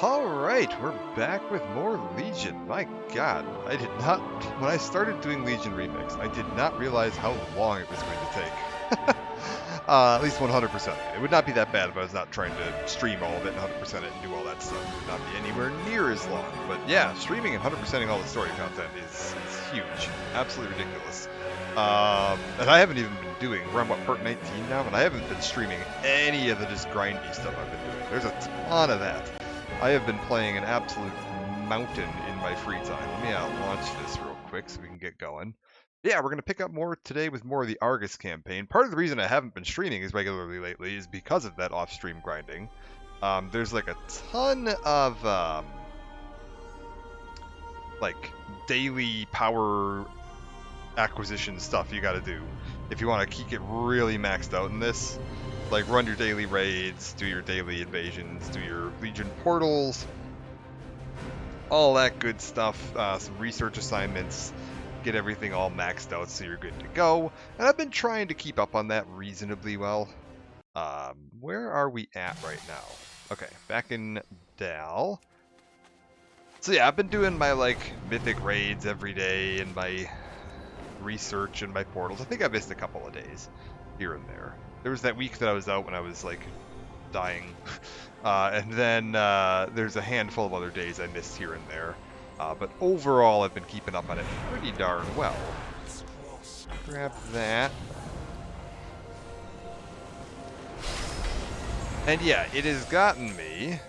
Alright, we're back with more Legion. My god, I did not, when I started doing Legion Remix, I did not realize how long it was going to take. At least 100%. It would not be that bad if I was not trying to stream all of it and 100% it and do all that stuff. It would not be anywhere near as long. But yeah, streaming and 100%ing all the story content is huge. Absolutely ridiculous. And I haven't even been doing, we're on what, part 19 now? And I haven't been streaming any of the just grindy stuff I've been doing. There's a ton of that. I have been playing an absolute mountain in my free time. Let me launch this real quick so we can get going. Yeah, we're going to pick up more today with more of the Argus campaign. Part of the reason I haven't been streaming as regularly lately is because of that off-stream grinding. There's like a ton of like daily power acquisition stuff you got to do if you want to keep it really maxed out in this. Like run your daily raids, do your daily invasions, do your Legion portals, all that good stuff, some research assignments, get everything all maxed out so you're good to go. And I've been trying to keep up on that reasonably well. Where are we at right now? Okay, back in Dal. So yeah, I've been doing my like mythic raids every day and my research and my portals. I think I missed a couple of days here and there. There was that week that I was out when I was like dying, and then there's a handful of other days I missed here and there. But overall, I've been keeping up on it pretty darn well. Grab that. And yeah, it has gotten me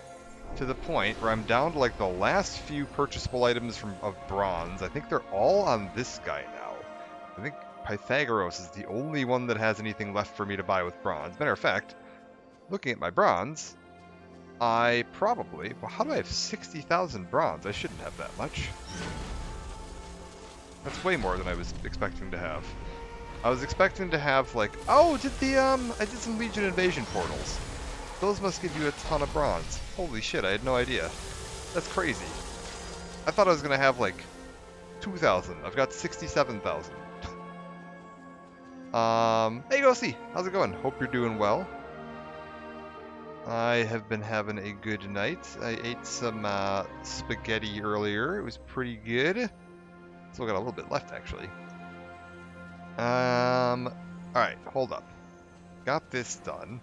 to the point where I'm down to like the last few purchasable items of bronze. I think they're all on this guy now. I think Pythagoras is the only one that has anything left for me to buy with bronze. Matter of fact, looking at my bronze, I probably... Well, how do I have 60,000 bronze? I shouldn't have that much. That's way more than I was expecting to have. I was expecting to have, like... Oh, I did some Legion Invasion portals. Those must give you a ton of bronze. Holy shit, I had no idea. That's crazy. I thought I was going to have, like, 2,000. I've got 67,000. Hey, go see. How's it going? Hope you're doing well. I have been having a good night. I ate some spaghetti earlier. It was pretty good. Still got a little bit left, actually. Alright, hold up. Got this done.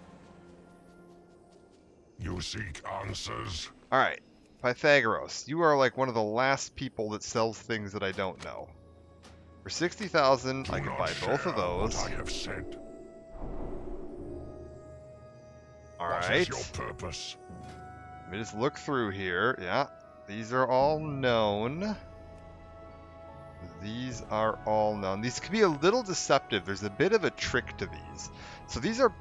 You seek answers? Alright, Pythagoras, you are like one of the last people that sells things that I don't know. For 60,000, I can buy both of those. What I have said. Alright. What is your purpose? Let me just look through here. Yeah, these are all known. These are all known. These can be a little deceptive. There's a bit of a trick to these. So these are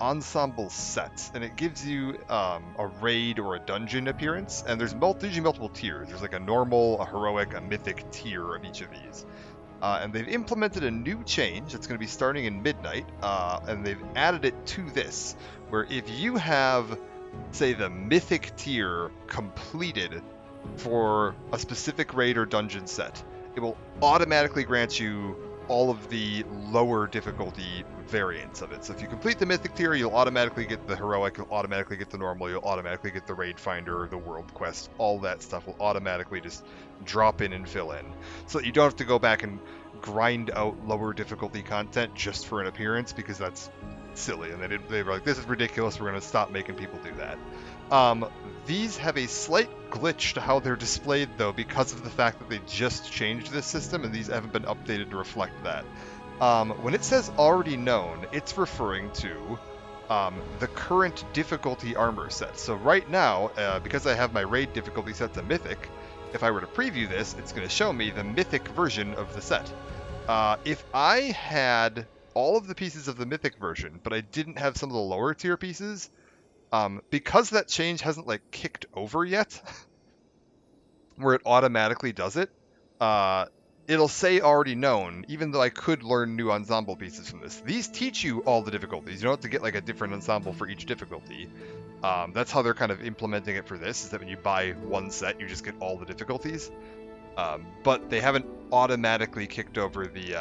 ensemble sets, and it gives you a raid or a dungeon appearance, and there's usually multiple tiers. There's like a normal, a heroic, a mythic tier of each of these. And they've implemented a new change that's going to be starting in midnight, and they've added it to this, where if you have, say, the mythic tier completed for a specific raid or dungeon set, it will automatically grant you all of the lower difficulty variants of it. So if you complete the mythic tier, you'll automatically get the heroic, you'll automatically get the normal, you'll automatically get the raid finder, the world quest, all that stuff will automatically just drop in and fill in. So that you don't have to go back and grind out lower difficulty content just for an appearance, because that's silly. And they were like, this is ridiculous, we're going to stop making people do that. These have a slight glitch to how they're displayed, though, because of the fact that they just changed this system, and these haven't been updated to reflect that. When it says already known, it's referring to the current difficulty armor set. So right now, because I have my raid difficulty set to mythic, if I were to preview this, it's going to show me the mythic version of the set. If I had all of the pieces of the mythic version, but I didn't have some of the lower tier pieces, because that change hasn't like kicked over yet, where it automatically does it, it'll say already known, even though I could learn new ensemble pieces from this. These teach you all the difficulties. You don't have to get like a different ensemble for each difficulty. That's how they're kind of implementing it for this, is that when you buy one set, you just get all the difficulties. But they haven't automatically kicked over the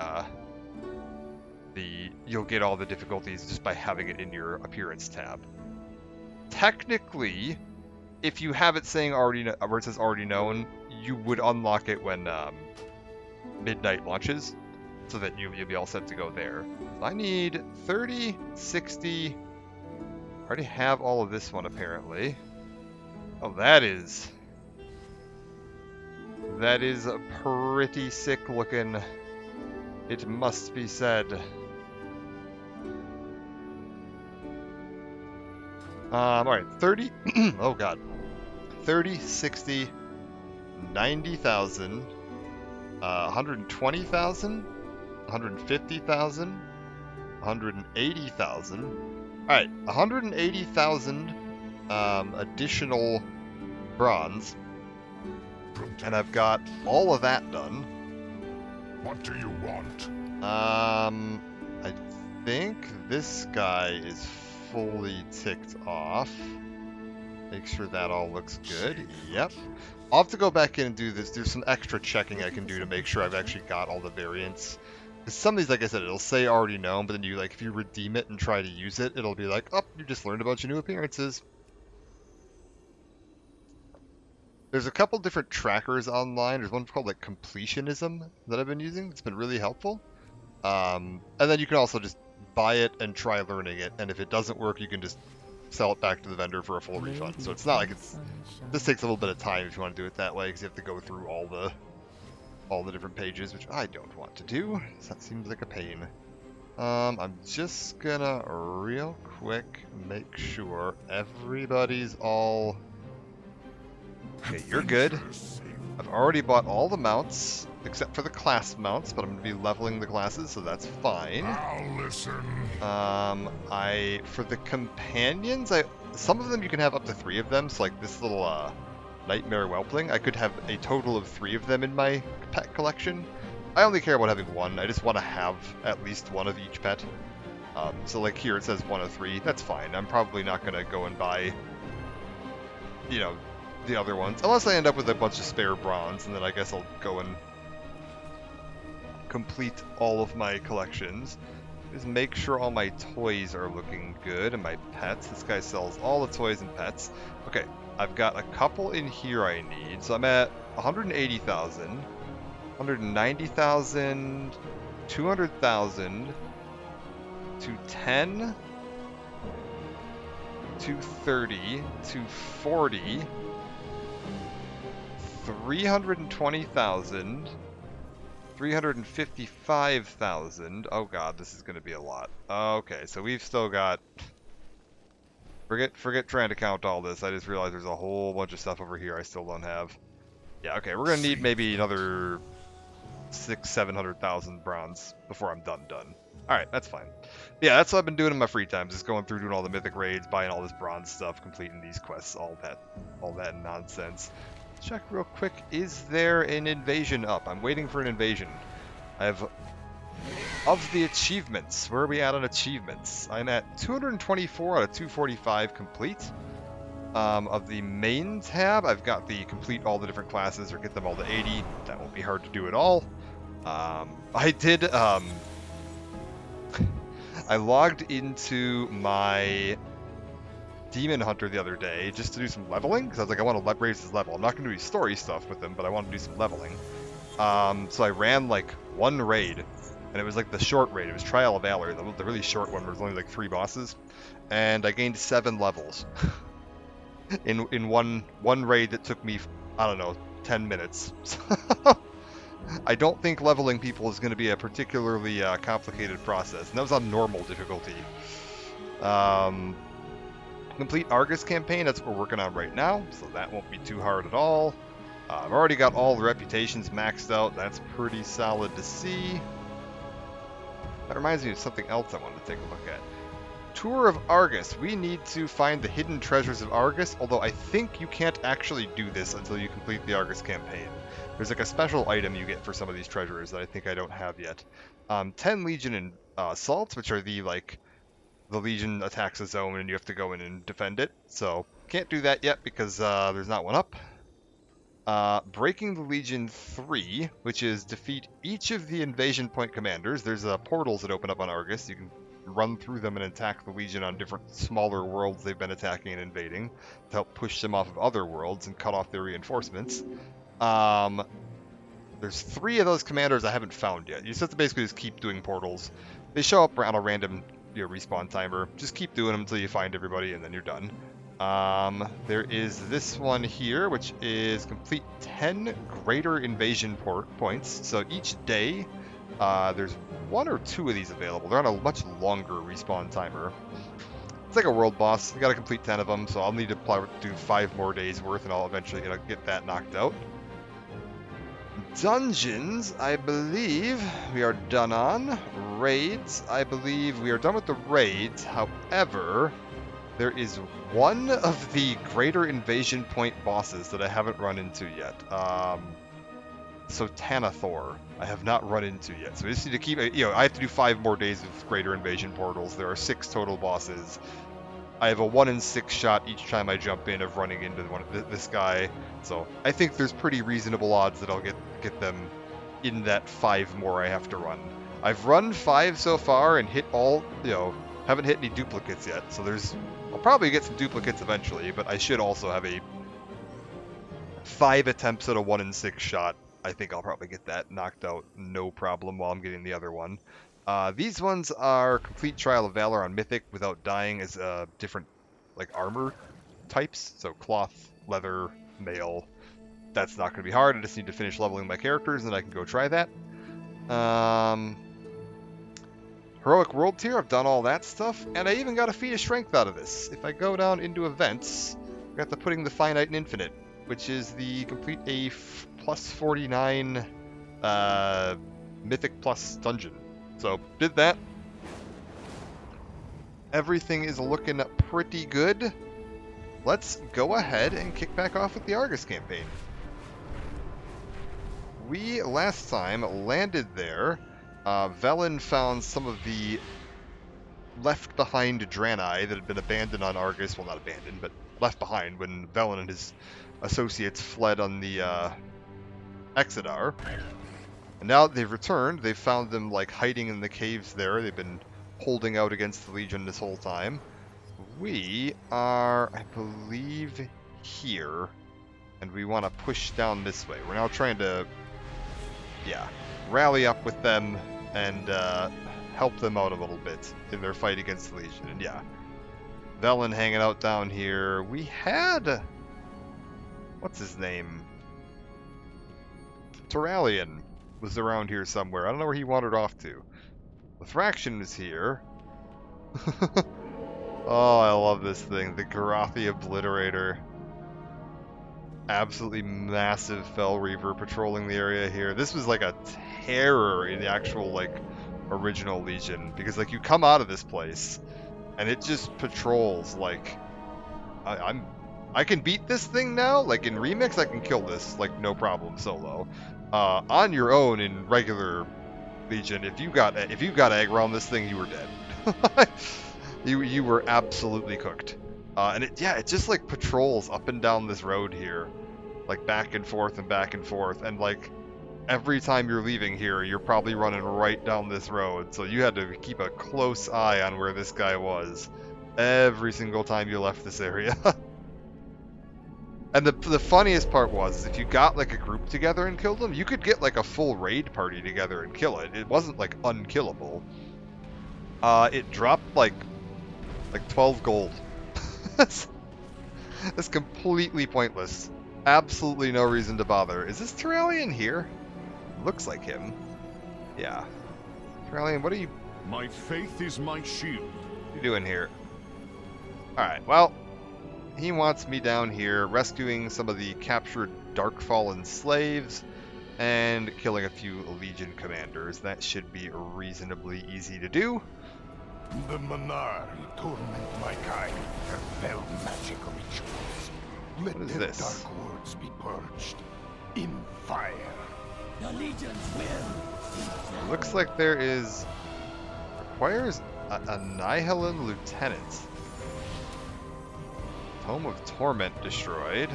you'll get all the difficulties just by having it in your appearance tab. Technically, if you have it saying where it says already known, you would unlock it when midnight launches, so that you'll be all set to go there. So I need 30, 60. I already have all of this one apparently. Oh, that is pretty sick looking. It must be said. Alright, 30. Oh god. 30, 60, 90,000, 120,000, 150,000, 180,000. Alright, 180,000 additional bronze. And I've got all of that done. What do you want? I think this guy is fully ticked off. Make sure that all looks good. Yep. I'll have to go back in and do this. There's some extra checking I can do to make sure I've actually got all the variants. Because some of these, like I said, it'll say already known, but then you, like, if you redeem it and try to use it, it'll be like, oh, you just learned a bunch of new appearances. There's a couple different trackers online. There's one called, like, Completionism that I've been using. It's been really helpful. And then you can also just buy it and try learning it, and if it doesn't work, you can just sell it back to the vendor for a full refund. So it's not like this takes a little bit of time if you want to do it that way, because you have to go through all the different pages, which I don't want to do. So that seems like a pain. I'm just gonna real quick make sure everybody's all... Okay, you're good. I've already bought all the mounts, except for the class mounts, but I'm going to be leveling the classes, so that's fine. I'll listen. For the companions, some of them you can have up to 3 of them, so like this little, Nightmare Whelpling, I could have a total of 3 of them in my pet collection. I only care about having 1, I just want to have at least 1 of each pet. So like here it says 1 of 3, that's fine. I'm probably not going to go and buy, you know, the other ones, unless I end up with a bunch of spare bronze, and then I guess I'll go and complete all of my collections. Just make sure all my toys are looking good, and my pets. This guy sells all the toys and pets. Okay, I've got a couple in here I need, so I'm at 180,000, 190,000, 200,000, 210, 230, 240, 320,000, 355,000. Oh god, this is going to be a lot. Okay, so we've still got... Forget trying to count all this. I just realized there's a whole bunch of stuff over here I still don't have. Yeah, okay, we're going to need maybe another 600,000-700,000 bronze before I'm done. Alright, that's fine. Yeah, that's what I've been doing in my free time, just going through doing all the mythic raids, buying all this bronze stuff, completing these quests, all that nonsense. Check real quick, is there an invasion up? I'm waiting for an invasion. I have... Of the achievements, where are we at on achievements? I'm at 224 out of 245 complete. Of the main tab, I've got the complete all the different classes or get them all to 80. That won't be hard to do at all. I did, I logged into my Demon Hunter the other day just to do some leveling, because I was like, I want to raise his level. I'm not going to do story stuff with him, but I want to do some leveling. So I ran like 1 raid, and it was like the short raid. It was Trial of Valor, the really short one where there's only like 3 bosses, and I gained 7 levels in one raid that took me, I don't know, 10 minutes. I don't think leveling people is going to be a particularly complicated process, and that was on normal difficulty. Complete Argus campaign, that's what we're working on right now, so that won't be too hard at all. I've already got all the reputations maxed out, that's pretty solid to see. That reminds me of something else I wanted to take a look at. Tour of Argus. We need to find the hidden treasures of Argus, although I think you can't actually do this until you complete the Argus campaign. There's like a special item you get for some of these treasures that I think I don't have yet. 10 Legion and assaults, which are the Legion attacks a zone and you have to go in and defend it. So can't do that yet because there's not one up. Breaking the Legion 3, which is defeat each of the invasion point commanders. There's portals that open up on Argus. You can run through them and attack the Legion on different smaller worlds they've been attacking and invading to help push them off of other worlds and cut off their reinforcements. There's 3 of those commanders I haven't found yet. You just have to basically just keep doing portals. They show up on a random respawn timer. Just keep doing them until you find everybody, and then you're done. There is this one here, which is complete 10 greater invasion points. So each day, there's 1 or 2 of these available. They're on a much longer respawn timer. It's like a world boss. You got to complete 10 of them, so I'll need to do 5 more days worth, and I'll eventually get that knocked out. Dungeons, I believe we are done on. Raids, I believe we are done with the raids. However, there is one of the greater invasion point bosses that I haven't run into yet. So Tanathor, I have not run into yet. So I just need to keep, I have to do 5 more days of greater invasion portals. There are 6 total bosses. I have a 1 in 6 shot each time I jump in of running into this guy. So I think there's pretty reasonable odds that I'll get them in that 5 more I have to run. I've run 5 so far and hit all, haven't hit any duplicates yet. So I'll probably get some duplicates eventually, but I should also have a 5 attempts at a 1 in 6 shot. I think I'll probably get that knocked out no problem while I'm getting the other one. These ones are complete Trial of Valor on Mythic without dying as different armor types. So cloth, leather, mail. That's not going to be hard. I just need to finish leveling my characters and I can go try that. Heroic World Tier, I've done all that stuff. And I even got a feat of strength out of this. If I go down into events, I got the Putting the Finite and Infinite, which is the complete a plus 49 Mythic Plus dungeon. So, did that. Everything is looking pretty good. Let's go ahead and kick back off with the Argus campaign. We, last time, landed there. Velen found some of the left-behind Draenei that had been abandoned on Argus. Well, not abandoned, but left behind when Velen and his associates fled on the Exodar. And now they've returned. They've found them hiding in the caves there. They've been holding out against the Legion this whole time. We are, I believe, here. And we want to push down this way. We're now trying to, rally up with them and help them out a little bit in their fight against the Legion. And Velen hanging out down here. We had, what's his name? Turalian was around here somewhere. I don't know where he wandered off to. The Fraction is here. Oh, I love this thing. The Garathi Obliterator. Absolutely massive Fel Reaver patrolling the area here. This was a terror in the actual, original Legion. Because, you come out of this place, and it just patrols, I can beat this thing now? In Remix, I can kill this, no problem, solo. On your own in regular Legion, if you got aggro on this thing, you were dead. you were absolutely cooked. And it just patrols up and down this road here, back and forth and back and forth, and every time you're leaving here, you're probably running right down this road, so you had to keep a close eye on where this guy was every single time you left this area. And the funniest part was, if you got a group together and killed them, you could get a full raid party together and kill it. It wasn't unkillable. It dropped 12 gold. That's completely pointless. Absolutely no reason to bother. Is this Turalian here? Looks like him. Yeah. Turalian, what are you... My faith is my shield. What are you doing here? Alright, well... He wants me down here rescuing some of the captured Darkfallen slaves and killing a few Legion commanders. That should be reasonably easy to do. The Manar torment my kind with their fell magical rituals. Let What is their this? dark words be purged in fire. The Legion's will. Looks like there is... requires a Nihilin Lieutenant. Home of Torment destroyed.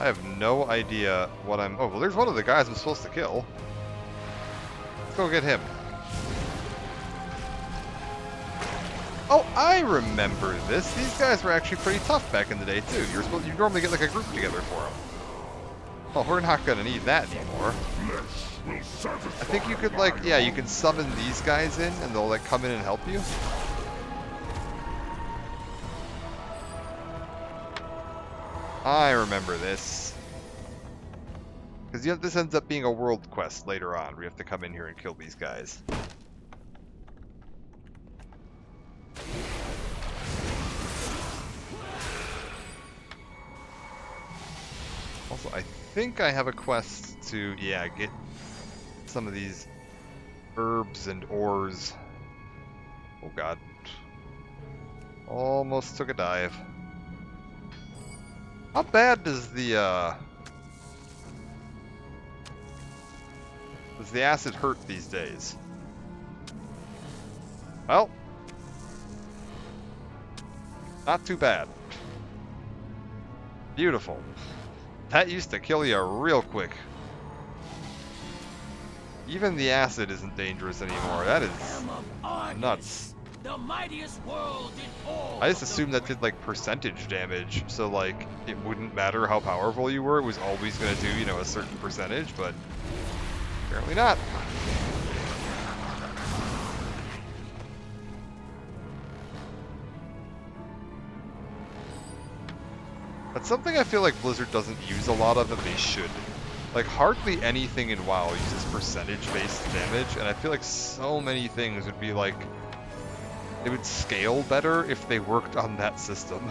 I have no idea what I'm... Oh, well, there's one of the guys I'm supposed to kill. Let's go get him. Oh, I remember this. These guys were actually pretty tough back in the day, too. You normally get, like, a group together for them. Well, we're not going to need that anymore. I think you could, like... Yeah, you can summon these guys in, and they'll, like, come in and help you. I remember this. Because this ends up being a world quest later on, where you have to come in here and kill these guys. Also, I think I have a quest to, yeah, get some of these herbs and ores. Oh god. Almost took a dive. How bad does the acid hurt these days? Well, not too bad. Beautiful. That used to kill you real quick. Even the acid isn't dangerous anymore. That is nuts. The mightiest world in all. I just assumed that did like percentage damage, so like it wouldn't matter how powerful you were. It was always going to do, you know, a certain percentage, but apparently not. That's something I feel like Blizzard doesn't use a lot of that they should. Like, hardly anything in WoW uses percentage-based damage, and I feel like so many things would be like... It would scale better if they worked on that system.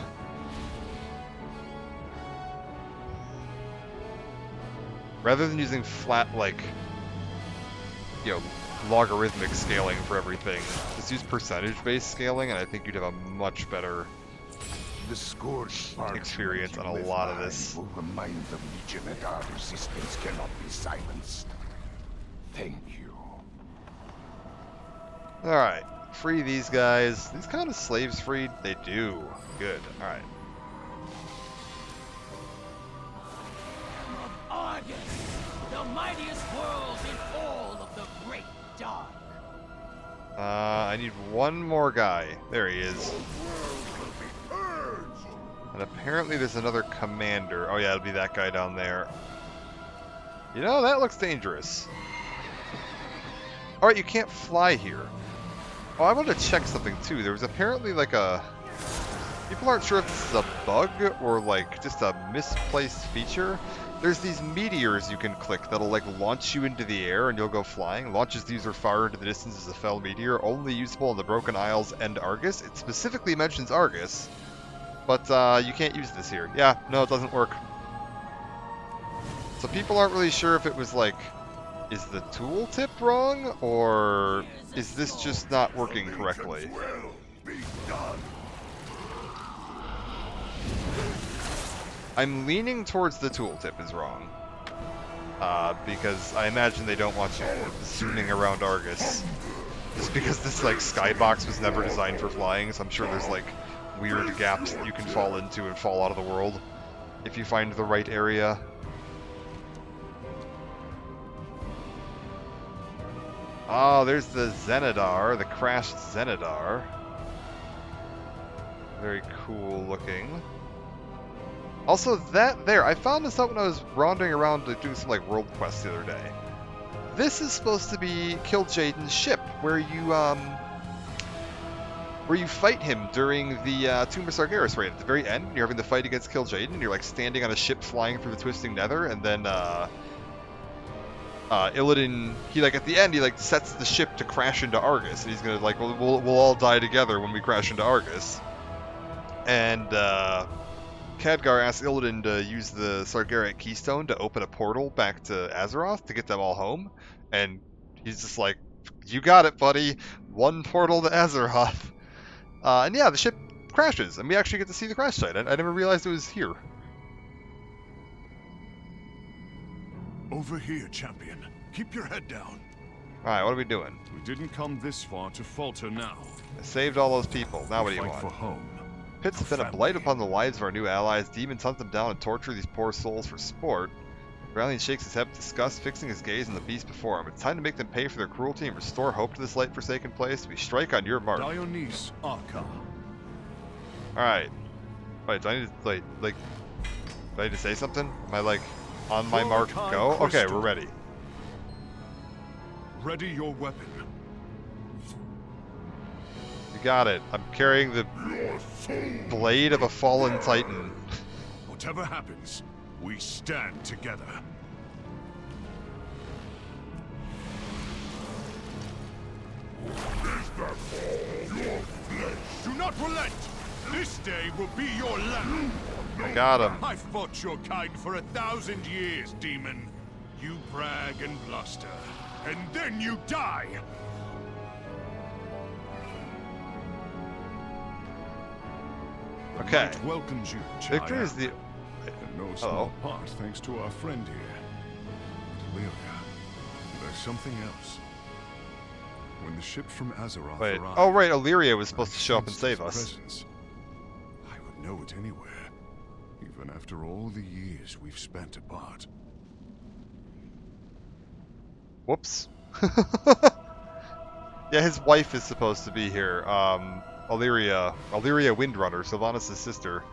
Rather than using flat, like, you know, logarithmic scaling for everything, just use percentage-based scaling, and I think you'd have a much better... The scourge experience on a lot of this. Will remind the Legion that our resistance cannot be silenced. Thank you. Alright, free these guys. These kind of slaves freed? They do. Good. Alright. Of Argus, the mightiest world in all of the great dark. I need one more guy. There he is. And apparently there's another commander. Oh yeah, it'll be that guy down there. You know, that looks dangerous. Alright, you can't fly here. Oh, I wanted to check something too. There was apparently like a... People aren't sure if this is a bug or like just a misplaced feature. There's these meteors you can click that'll like launch you into the air and you'll go flying. Launches the user far into the distance as a fell meteor. Only useful in the Broken Isles and Argus. It specifically mentions Argus. But you can't use this here. Yeah, no, it doesn't work. So people aren't really sure if it was like, is the tooltip wrong, or is this just not working correctly? I'm leaning towards the tooltip is wrong. Because I imagine they don't want you zooming around Argus. Just because this like skybox was never designed for flying, so I'm sure there's like weird gaps that you can fall into and fall out of the world if you find the right area. Oh, there's the Zenidar, the crashed Zenidar. Very cool looking. Also, that there, I found this out when I was wandering around doing some like world quests the other day. This is supposed to be Kil'jaeden's ship, where you fight him during the Tomb of Sargeras raid. At the very end, you're having the fight against Kil'jaeden, and you're like standing on a ship flying through the twisting nether, and then Illidan, he like at the end, he like sets the ship to crash into Argus, and he's gonna like, we'll all die together when we crash into Argus. And Khadgar asks Illidan to use the Sargeras keystone to open a portal back to Azeroth to get them all home, and he's just like, you got it, buddy. One portal to Azeroth. And yeah, the ship crashes, and we actually get to see the crash site. I never realized it was here. Over here, champion. Keep your head down. Alright, what are we doing? We didn't come this far to falter now. I saved all those people. Now what do you Fight for want? home. pits have been a blight upon the lives of our new allies. Demons hunt them down and torture these poor souls for sport. Valiant shakes his head with disgust, fixing his gaze on the beast before him. It's time to make them pay for their cruelty and restore hope to this light-forsaken place. We strike on your mark. Dionys Arca. Alright. Wait, do I need to, do I need to say something? Am I, on my mark, go? Okay, we're ready. Ready your weapon. You got it. I'm carrying the blade of a fallen titan. Whatever happens, we stand together. Do not relent! This day will be your last. I got him. I've fought your kind for 1,000 years, demon. You brag and bluster, and then you die! The Okay. light welcomes you, Victory Chaya. is the... In no small part thanks to our friend here. But Illyria, there's something else. When the ships from Azeroth Wait. arrived, Oh, right. Illyria was I supposed to show up and sensed its save us. presence. I would know it anywhere, even after all the years we've spent apart. Whoops. Yeah, his wife is supposed to be here. Illyria Windrunner, Sylvanas' sister.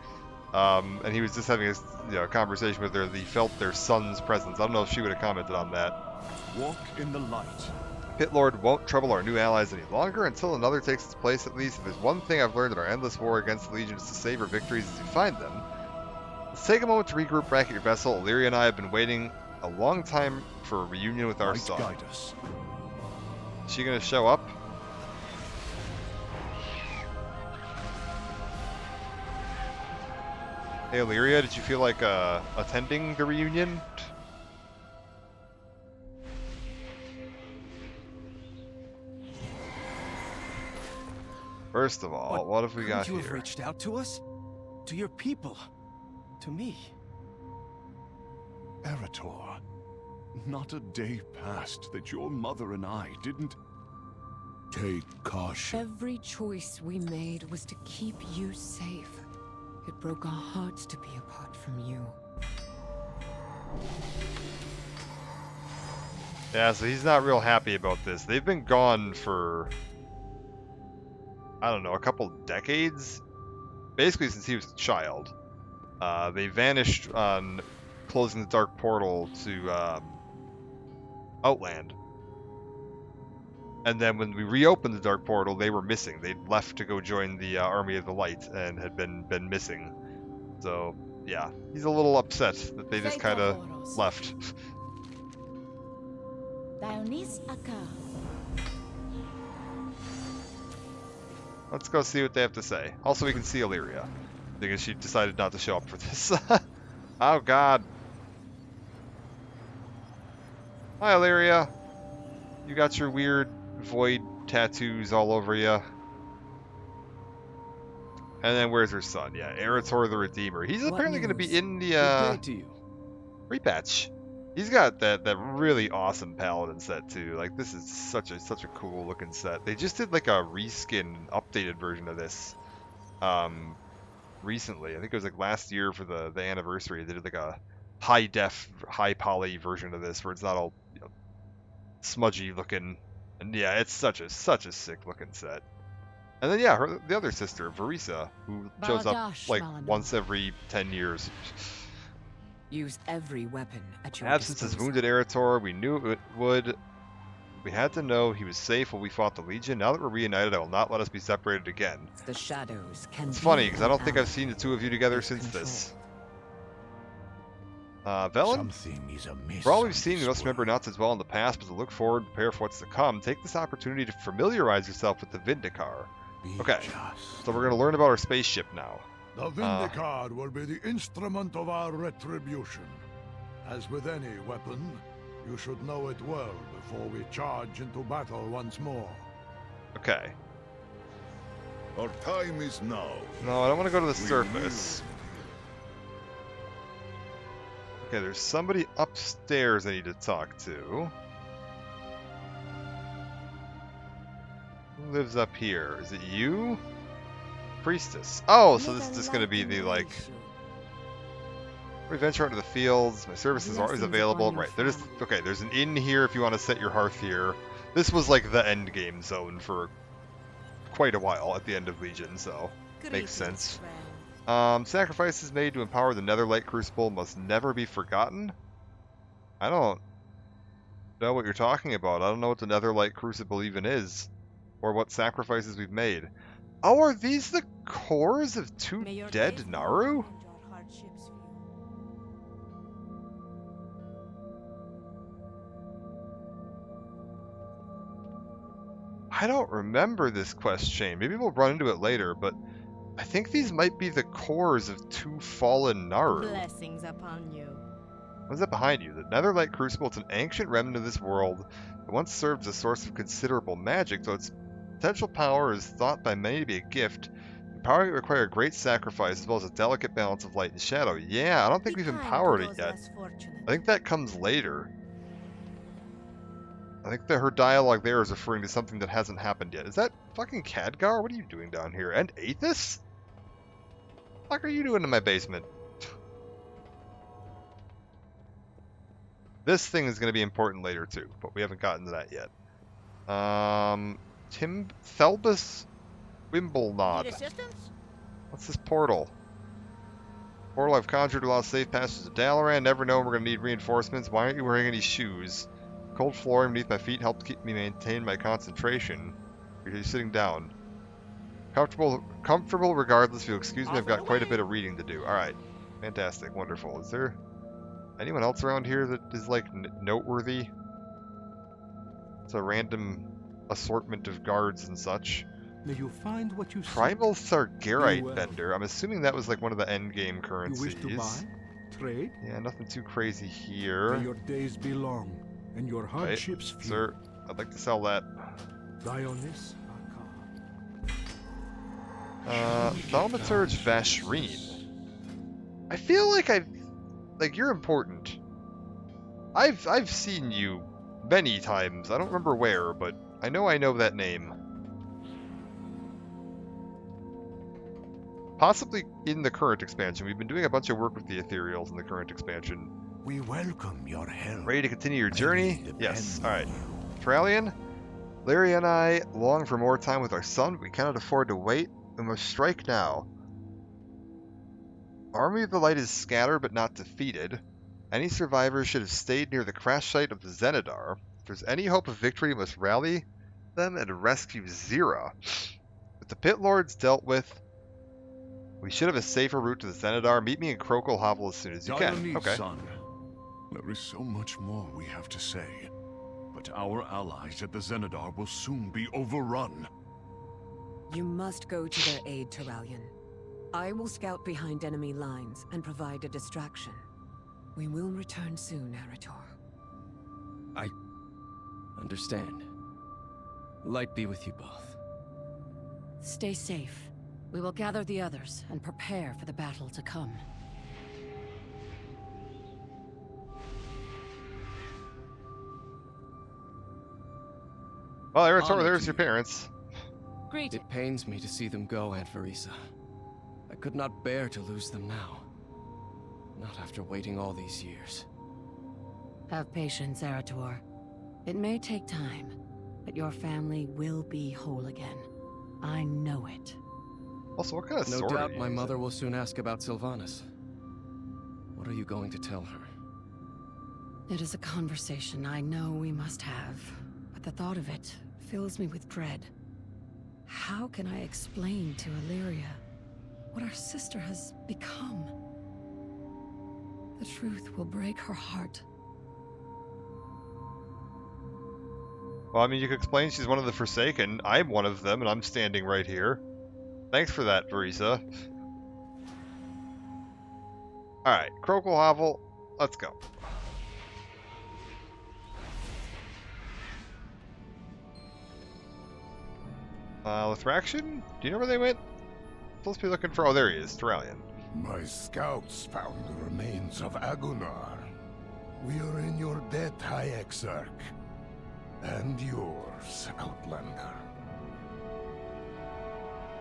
And he was just having a conversation with her. He felt their son's presence. I don't know if she would have commented on that. Walk in the light. Pit Lord won't trouble our new allies any longer until another takes its place at least. If there's one thing I've learned in our endless war against the Legion is to savor victories as you find them. Let's take a moment to regroup, bracket your vessel. Illyria and I have been waiting a long time for a reunion with our Light son. guide us. Is she gonna show up? Hey Illyria, did you feel like attending the reunion? First of all, what have we got Couldn't you have here? reached out to us? To your people? To me? Eretor, not a day passed that your mother and I didn't take caution. Every choice we made was to keep you safe. It broke our hearts to be apart from you. Yeah, so he's not real happy about this. They've been gone for, I don't know, a couple decades? Basically since he was a child. They vanished on closing the Dark Portal to Outland. And then when we reopened the Dark Portal, they were missing. They'd left to go join the Army of the Light and had been missing. So, yeah, he's a little upset that they just kind of left. Dionys Arca. Let's go see what they have to say. Also, we can see Illyria, because she decided not to show up for this. Oh, God. Hi, Illyria. You got your weird void tattoos all over you. And then where's her son? Yeah, Eretor the Redeemer. He's What apparently going to be news? in the Good day to you. repatch. He's got that really awesome paladin set too. Like this is such a cool looking set. They just did like a reskin updated version of this recently. I think it was like last year for the anniversary. They did like a high def, high poly version of this where it's not all smudgy looking. And yeah, it's such a sick looking set. And then yeah, the other sister, Varisa, who shows up Baradash like Malana. once every 10 years. Use every weapon at your Absence has disposal. wounded Eretor. We knew it would. We had to know he was safe while we fought the Legion. Now that we're reunited, I will not let us be separated again. The shadows can It's be funny, because I don't an think I've ally seen the two of you together with since control. this. Velen? Something is amiss. For all on we've seen, this you must remember world. not as well in the past, but to look forward and prepare for what's to come. Take this opportunity to familiarize yourself with the Vindicar. Be Okay, just. so we're going to learn about our spaceship now. The Vindicar will be the instrument of our retribution. As with any weapon, you should know it well before we charge into battle once more. Okay. Our time is now. No, I don't want to go to the We surface. Okay, there's somebody upstairs I need to talk to. Who lives up here? Is it you? Priestess. Oh, so this is just going to be the, like... We venture out into the fields. My services are always available. Right, there's... Okay, there's an inn here if you want to set your hearth here. This was, like, the end game zone for quite a while at the end of Legion, so... Makes sense. Sacrifices made to empower the Netherlight Crucible must never be forgotten? I don't know what you're talking about. I don't know what the Netherlight Crucible even is. Or what sacrifices we've made. Oh, are these the cores of two dead Naru? I don't remember this quest chain. Maybe we'll run into it later, but I think these might be the cores of two fallen Naru. Blessings upon you. What's that behind you? The Netherlight Crucible is an ancient remnant of this world that once served as a source of considerable magic, though its potential power is thought by many to be a gift. Empowering it requires a great sacrifice as well as a delicate balance of light and shadow. Yeah, I don't think we've empowered it yet. I think that comes later. I think that her dialogue there is referring to something that hasn't happened yet. Is that fucking Khadgar? What are you doing down here? And Aethys? What the fuck are you doing in my basement? This thing is going to be important later too, but we haven't gotten to that yet. Thelbus Wimblenod. Need assistance? What's this portal? Portal I've conjured allows safe passage to Dalaran. Never known we're going to need reinforcements. Why aren't you wearing any shoes? Cold flooring beneath my feet helps keep me maintain my concentration. You're sitting down. Comfortable regardless. If you'll excuse me, I've got quite a bit of reading to do. Alright. Fantastic. Wonderful. Is there anyone else around here that is, like, noteworthy? It's a random assortment of guards and such. May you find what you Primal Sargerite well. vendor. I'm assuming that was, like, one of the endgame currencies. You wish to buy? Trade? Yeah, nothing too crazy May here. your days be long, and your hardships few. Sir, I'd like to sell that. Dionys Thaumaturge Vashreen. I feel like you're important. I've seen you many times. I don't remember where, but I know that name. Possibly in the current expansion. We've been doing a bunch of work with the Ethereals in the current expansion. We welcome your help. Ready to continue your journey? Yes. Alright. Trallian, Lyria and I long for more time with our son, but we cannot afford to wait. We must strike now. Army of the Light is scattered but not defeated. Any survivors should have stayed near the crash site of the Zenidar. If there's any hope of victory, we must rally them and rescue Zira. With the Pit Lords dealt with, we should have a safer route to the Zenidar. Meet me in Crokle Hovel as soon as you can. Dionys, Okay. son. There is so much more we have to say, but our allies at the Zenidar will soon be overrun. You must go to their aid, Terralion. I will scout behind enemy lines and provide a distraction. We will return soon, Arator. I understand. Light be with you both. Stay safe. We will gather the others and prepare for the battle to come. Well, Arator, Honor there's to your you. parents. Greetings. It pains me to see them go, Aunt Verisa. I could not bear to lose them now. Not after waiting all these years. Have patience, Arator. It may take time, but your family will be whole again. I know it. Also, what kind of No sword are doubt you my using? mother will soon ask about Sylvanas. What are you going to tell her? It is a conversation I know we must have, but the thought of it fills me with dread. How can I explain to Illyria what our sister has become? The truth will break her heart. Well, I mean, you could explain she's one of the Forsaken. I'm one of them, and I'm standing right here. Thanks for that, Verisa. Alright, Crokle Hovel, let's go. Lithraction? Do you know where they went? Supposed to be looking for... Oh, there he is, Terralion. My scouts found the remains of Agunar. We are in your debt, High Exarch. And yours, Outlander.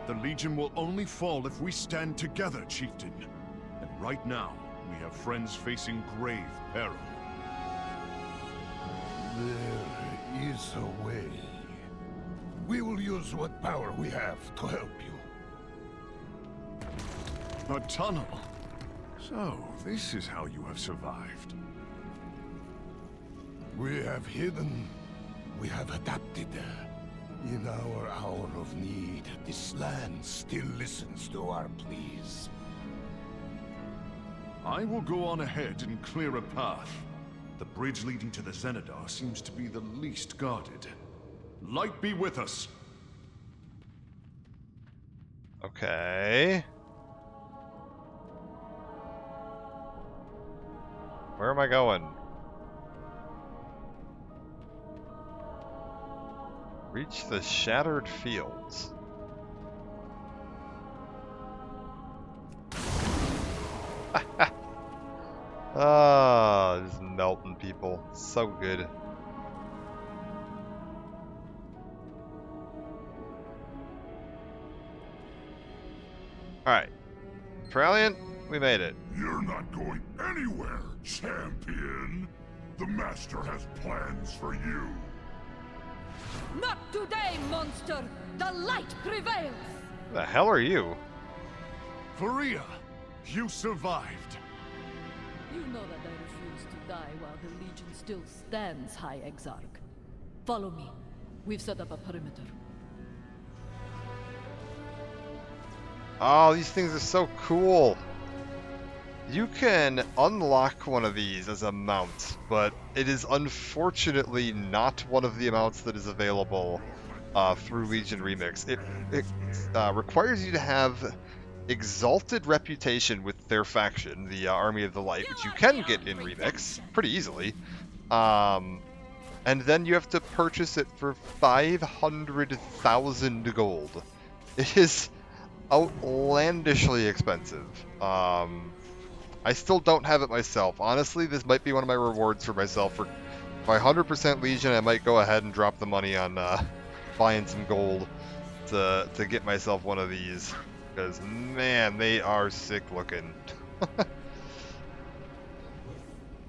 The Legion will only fall if we stand together, Chieftain. And right now, we have friends facing grave peril. There is a way. We will use what power we have to help you. A tunnel. So, this is how you have survived. We have hidden. We have adapted. In our hour of need, this land still listens to our pleas. I will go on ahead and clear a path. The bridge leading to the Zenadar seems to be the least guarded. Light be with us. Okay. Where am I going? Reach the shattered fields. Ah, just melting people. So good. Alright. Praliant, we made it. You're not going anywhere, champion. The Master has plans for you. Not today, monster! The light prevails! The hell are you? Faria, you survived. You know that I refuse to die while the Legion still stands, High Exarch. Follow me. We've set up a perimeter. Oh, these things are so cool. You can unlock one of these as a mount, but it is unfortunately not one of the amounts that is available through Legion Remix. It requires you to have exalted reputation with their faction, the Army of the Light, which you can get in Remix pretty easily. And then you have to purchase it for 500,000 gold. It is outlandishly expensive. I still don't have it myself. Honestly, this might be one of my rewards for myself. For my 100% Legion, I might go ahead and drop the money on buying some gold to get myself one of these. Because, man, they are sick looking.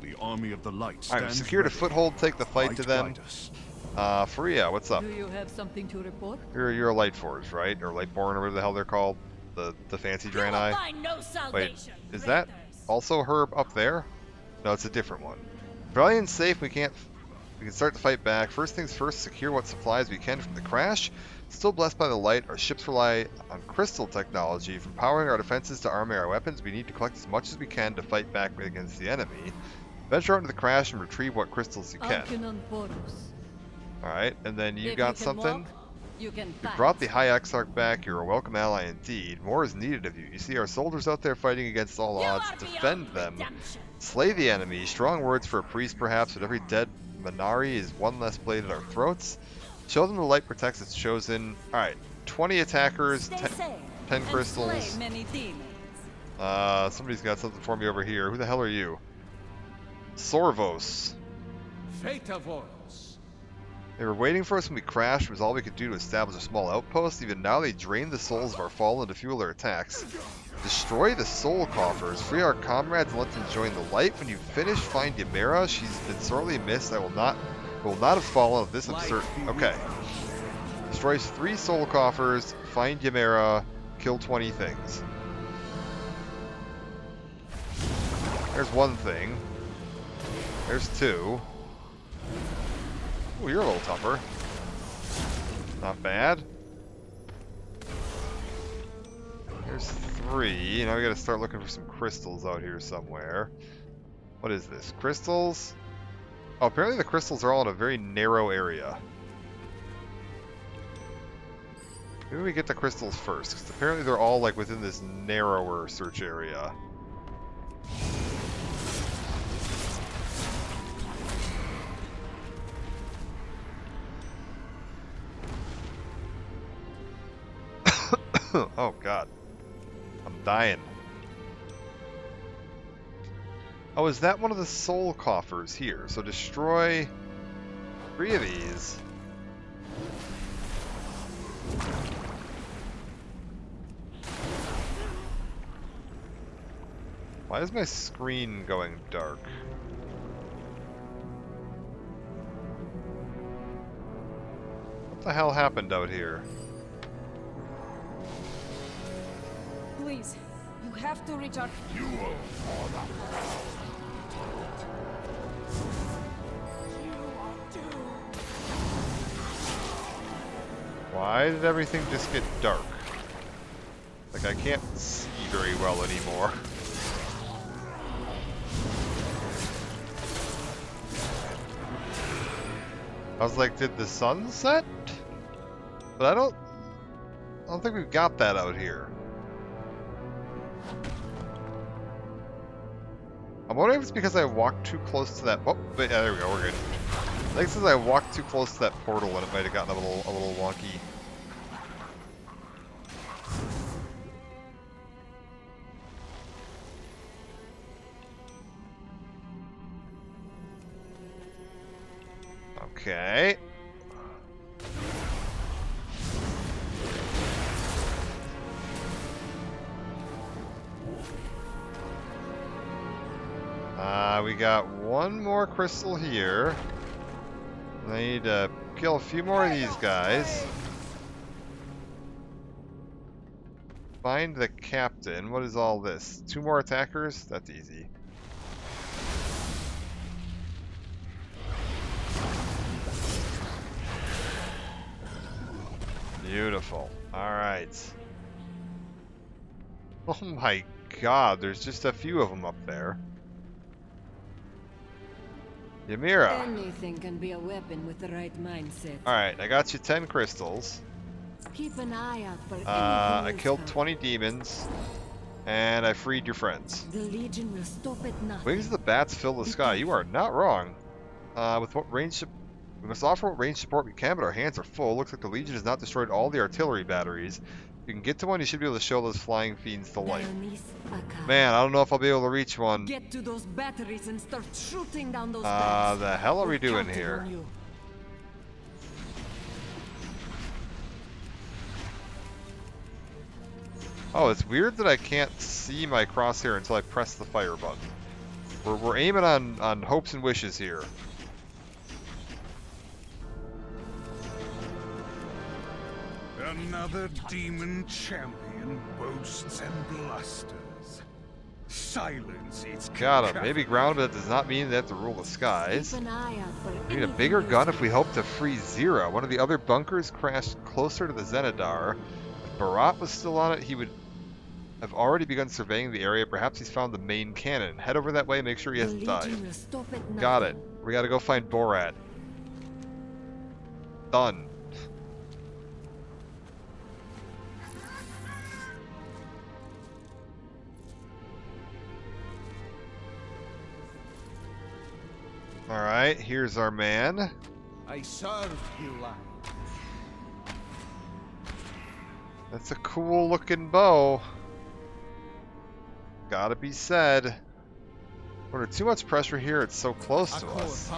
The Army of the Light stands Alright, secured a ready. foothold, take the fight to them. guide us. Faria, what's up? Do you have something to report? You're a Light Forge, right? Or Lightborn, or whatever the hell they're called. The fancy Draenei. Wait, is that also her up there? No, it's a different one. Valiant's safe, we can start the fight back. First things first, secure what supplies we can from the crash. Still blessed by the light, our ships rely on crystal technology. From powering our defenses to arming our weapons, we need to collect as much as we can to fight back against the enemy. Venture out into the crash and retrieve what crystals you can. Alright, and then you got something? You brought the High Exarch back, you're a welcome ally indeed. More is needed of you. You see our soldiers out there fighting against all odds. Defend them. Slay the enemy. Strong words for a priest perhaps, but every dead Minari is one less blade at our throats. Show them the light protects its chosen. Alright, 20 attackers, 10 crystals. Somebody's got something for me over here. Who the hell are you? Sorvos. They were waiting for us when we crashed. It was all we could do to establish a small outpost. Even now, they drain the souls of our fallen to fuel their attacks. Destroy the soul coffers. Free our comrades and let them join the light. When you finish, find Ymera. She's been sorely missed. I will not have fallen of this absurd. Okay. Destroys 3 soul coffers. Find Ymera. Kill 20 things. There's one thing. There's 2. Ooh, you're a little tougher. Not bad. There's 3. Now we gotta start looking for some crystals out here somewhere. What is this? Crystals? Oh, apparently the crystals are all in a very narrow area. Maybe we get the crystals first, because apparently they're all like within this narrower search area. Oh god. I'm dying. Oh, is that one of the soul coffers here? So destroy 3 of these. Why is my screen going dark? What the hell happened out here? Please, you have to reach our... Why did everything just get dark? Like, I can't see very well anymore. I was like, did the sun set? But I don't think we've got that out here. I'm wondering if it's because I walked too close to that. Oh, but yeah, there we go. We're good. I think since I walked too close to that portal, and it might have gotten a little wonky. Okay. We got one more crystal here. I need to kill a few more of these guys. Find the captain. What is all this? 2 more attackers? That's easy. Beautiful. Alright. Oh my god, there's just a few of them up there. Ymira. Anything can be a weapon with the right mindset. Alright, I got you 10 crystals. Keep an eye out for I killed 20 demons. And I freed your friends. The Legion will stop at nothing. Wings of the bats fill the sky. You are not wrong. With what range... We must offer what range support we can, but our hands are full. Looks like the Legion has not destroyed all the artillery batteries. If you can get to one, you should be able to show those flying fiends the light. Man, I don't know if I'll be able to reach one. Get to those batteries and start shooting down those The hell are we doing here? Oh, it's weird that I can't see my crosshair until I press the fire button. We're aiming on hopes and wishes here. Another demon champion boasts and blusters. Silence its Got him. Maybe grounded does not mean they have to rule the skies. We need a bigger gun if we hope to free Zero. One of the other bunkers crashed closer to the Zenidar. If Barat was still on it, he would have already begun surveying the area. Perhaps he's found the main cannon. Head over that way, make sure he hasn't died. Got it. We gotta go find Borat. Done. Alright, here's our man. I served Hila. That's a cool looking bow. Gotta be said. Under too much pressure here, it's so close to us.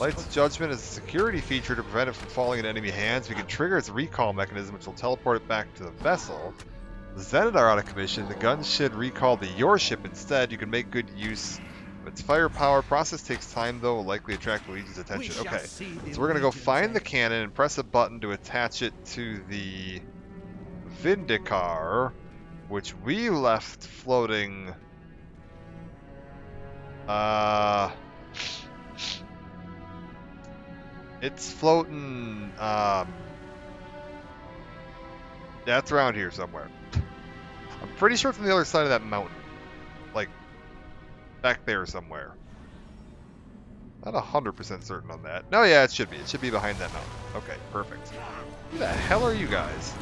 Light's Judgment is a security feature to prevent it from falling into enemy hands. We can trigger its recall mechanism, which will teleport it back to the vessel. The Zenidar out of commission. The gun should recall to your ship instead. You can make good use of its firepower. Process takes time, though. Will likely attract the Legion's attention. Okay, so we're gonna go find the cannon and press a button to attach it to the Vindicar, which we left floating. It's floating. That's around here somewhere. I'm pretty sure it's on the other side of that mountain, like back there somewhere. Not 100% certain on that. No, yeah, it should be. It should be behind that mountain. Okay, perfect. Who the hell are you guys?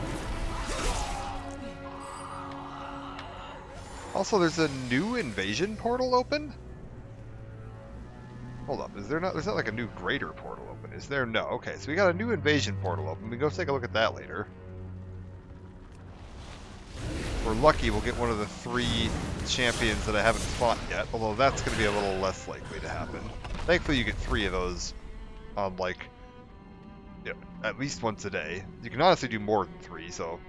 Also, there's a new invasion portal open? Hold up, is there not? There's not like a new greater portal open, is there? No. Okay, so we got a new invasion portal open. We can go take a look at that later. If we're lucky, we'll get one of the 3 champions that I haven't fought yet, although that's going to be a little less likely to happen. Thankfully, you get 3 of those on, like, at least once a day. You can honestly do more than 3, so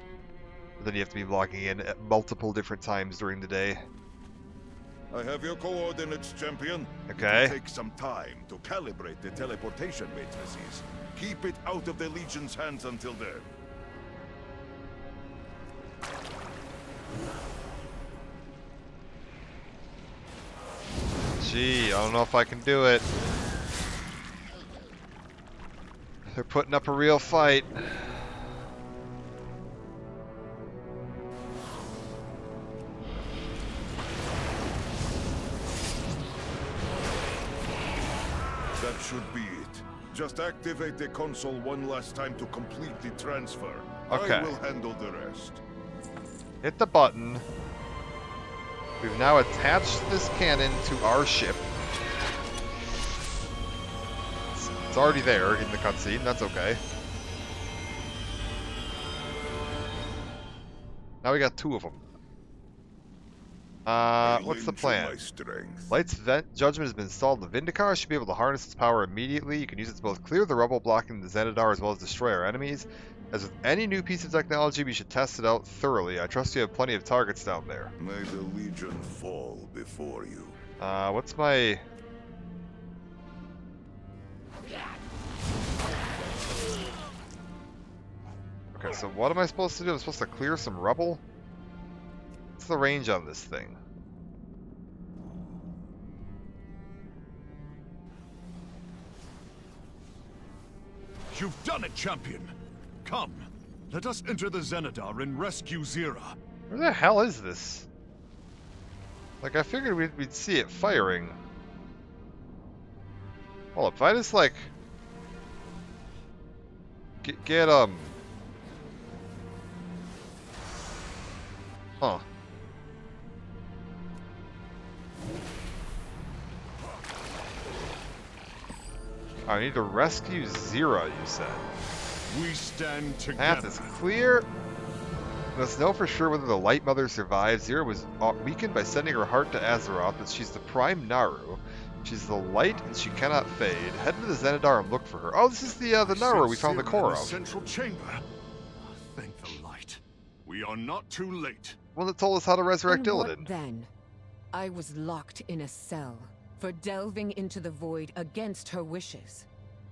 then you have to be logging in at multiple different times during the day. I have your coordinates, champion. Okay. It will take some time to calibrate the teleportation matrices. Keep it out of the Legion's hands until then. Gee, I don't know if I can do it. They're putting up a real fight. That should be it. Just activate the console one last time to complete the transfer. Okay. I will handle the rest. Hit the button. We've now attached this cannon to our ship. It's already there in the cutscene, that's okay. Now we got 2 of them. What's the plan? Light's judgment has been installed in the Vindicar. Should be able to harness its power immediately. You can use it to both clear the rubble blocking the Xanadar as well as destroy our enemies. As with any new piece of technology, we should test it out thoroughly. I trust you have plenty of targets down there. May the Legion fall before you. What's my... Okay, so what am I supposed to do? I'm supposed to clear some rubble? What's the range on this thing? You've done it, champion! Come, let us enter the Xanadar and rescue Zira. Where the hell is this? Like, I figured we'd see it firing. Hold up, if I just, like... Get Huh. I need to rescue Zira, you said. We stand together. Path is clear. Let's know for sure whether the Light Mother survives. Zira was weakened by sending her heart to Azeroth, but she's the prime Naru. She's the light, and she cannot fade. Head to the Xanadar and look for her. Oh, this is the Naru we found the core of. Central chamber. Thank the light. We are not too late. One that told us how to resurrect And what Illidan. then? I was locked in a cell for delving into the void against her wishes.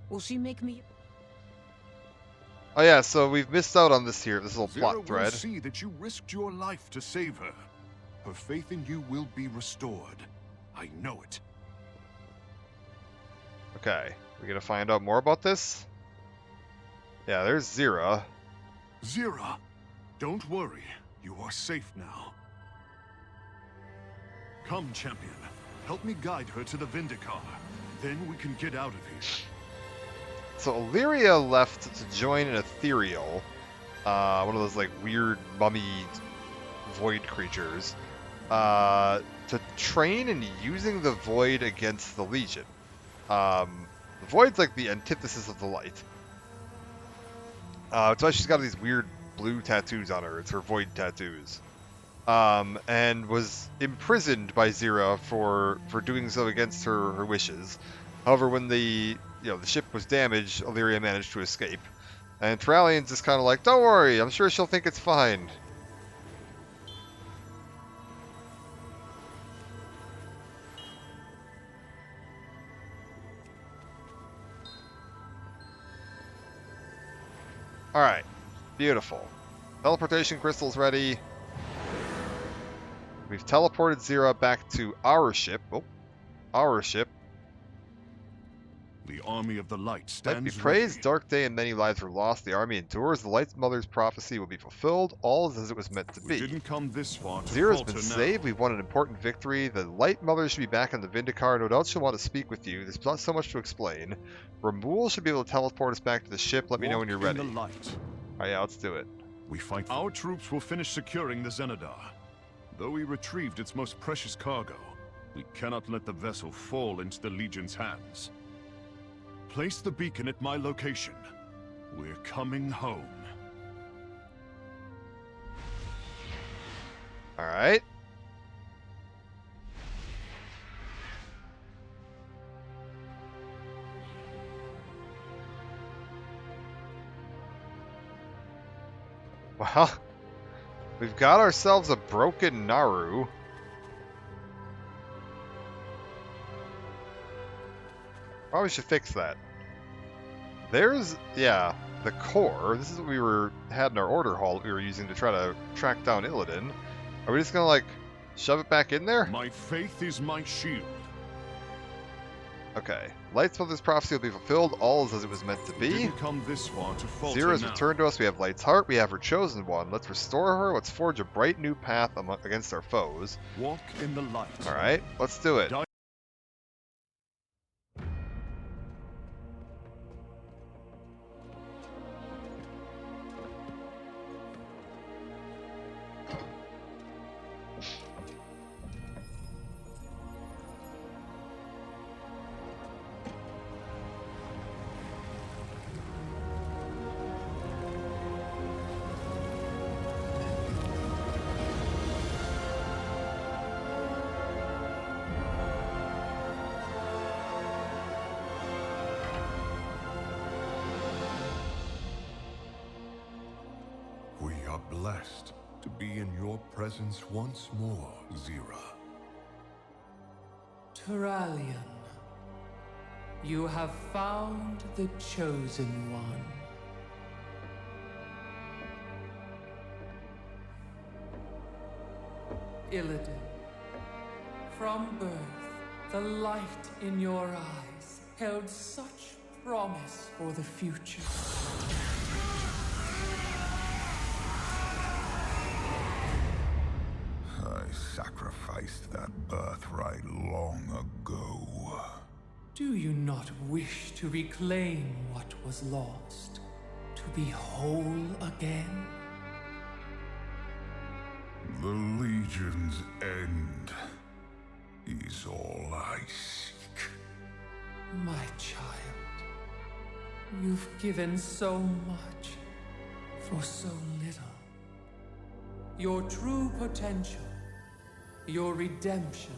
Will she make me? Oh yeah, so we've missed out on this here, this little plot Zira thread. will see that you risked your life to save her. Her faith in you will be restored. I know it. Okay, we gonna find out more about this? Yeah, there's Zira. Zira, don't worry. You are safe now. Come, champion. Help me guide her to the Vindicar. Then we can get out of here. So Illyria left to join an ethereal, one of those like weird mummy void creatures, to train in using the void against the Legion. The void's like the antithesis of the light. That's why she's got these weird blue tattoos on her. It's her void tattoos. And was imprisoned by Zira for doing so against her wishes. However, when the ship was damaged, Illyria managed to escape. And Terralian's just kind of like, don't worry, I'm sure she'll think it's fine. Alright, beautiful. Teleportation crystal's ready. We've teleported Zira back to our ship. Oh, our ship. The army of the light Light stands be praised, ready. dark day and many lives were lost. The army endures. The Light Mother's prophecy will be fulfilled. All is as it was meant to We be. didn't come this far to Zira's falter been now. saved. We've won an important victory. The Light Mother should be back on the Vindicar. No doubt she'll want to speak with you. There's not so much to explain. Ramul should be able to teleport us back to the ship. Let me know when you're Walk ready. in the light. Oh yeah, let's do it. We fight. Our troops will finish securing the Xanadar. Though we retrieved its most precious cargo, we cannot let the vessel fall into the Legion's hands. Place the beacon at my location. We're coming home. Alright. Well, we've got ourselves a broken Naru. Probably should fix that. There's, yeah, the core. This is what we had in our order hall that we were using to try to track down Illidan. Are we just gonna, like, shove it back in there? My faith is my shield. Okay. Light's Mother's prophecy will be fulfilled. All is as it was meant to We be. didn't come this far to falter Zero has now. returned to us. We have Light's heart. We have her chosen one. Let's restore her. Let's forge a bright new path against our foes. Walk in the light. Alright, let's do it. Die. We are blessed to be in your presence once more, Zira. Turalian, you have found the Chosen One. Illidan, from birth, the light in your eyes held such promise for the future. I sacrificed that birthright long ago. Do you not wish to reclaim what was lost? To be whole again? The Legion's end is all I seek. My child, you've given so much for so little. Your true potential, your redemption,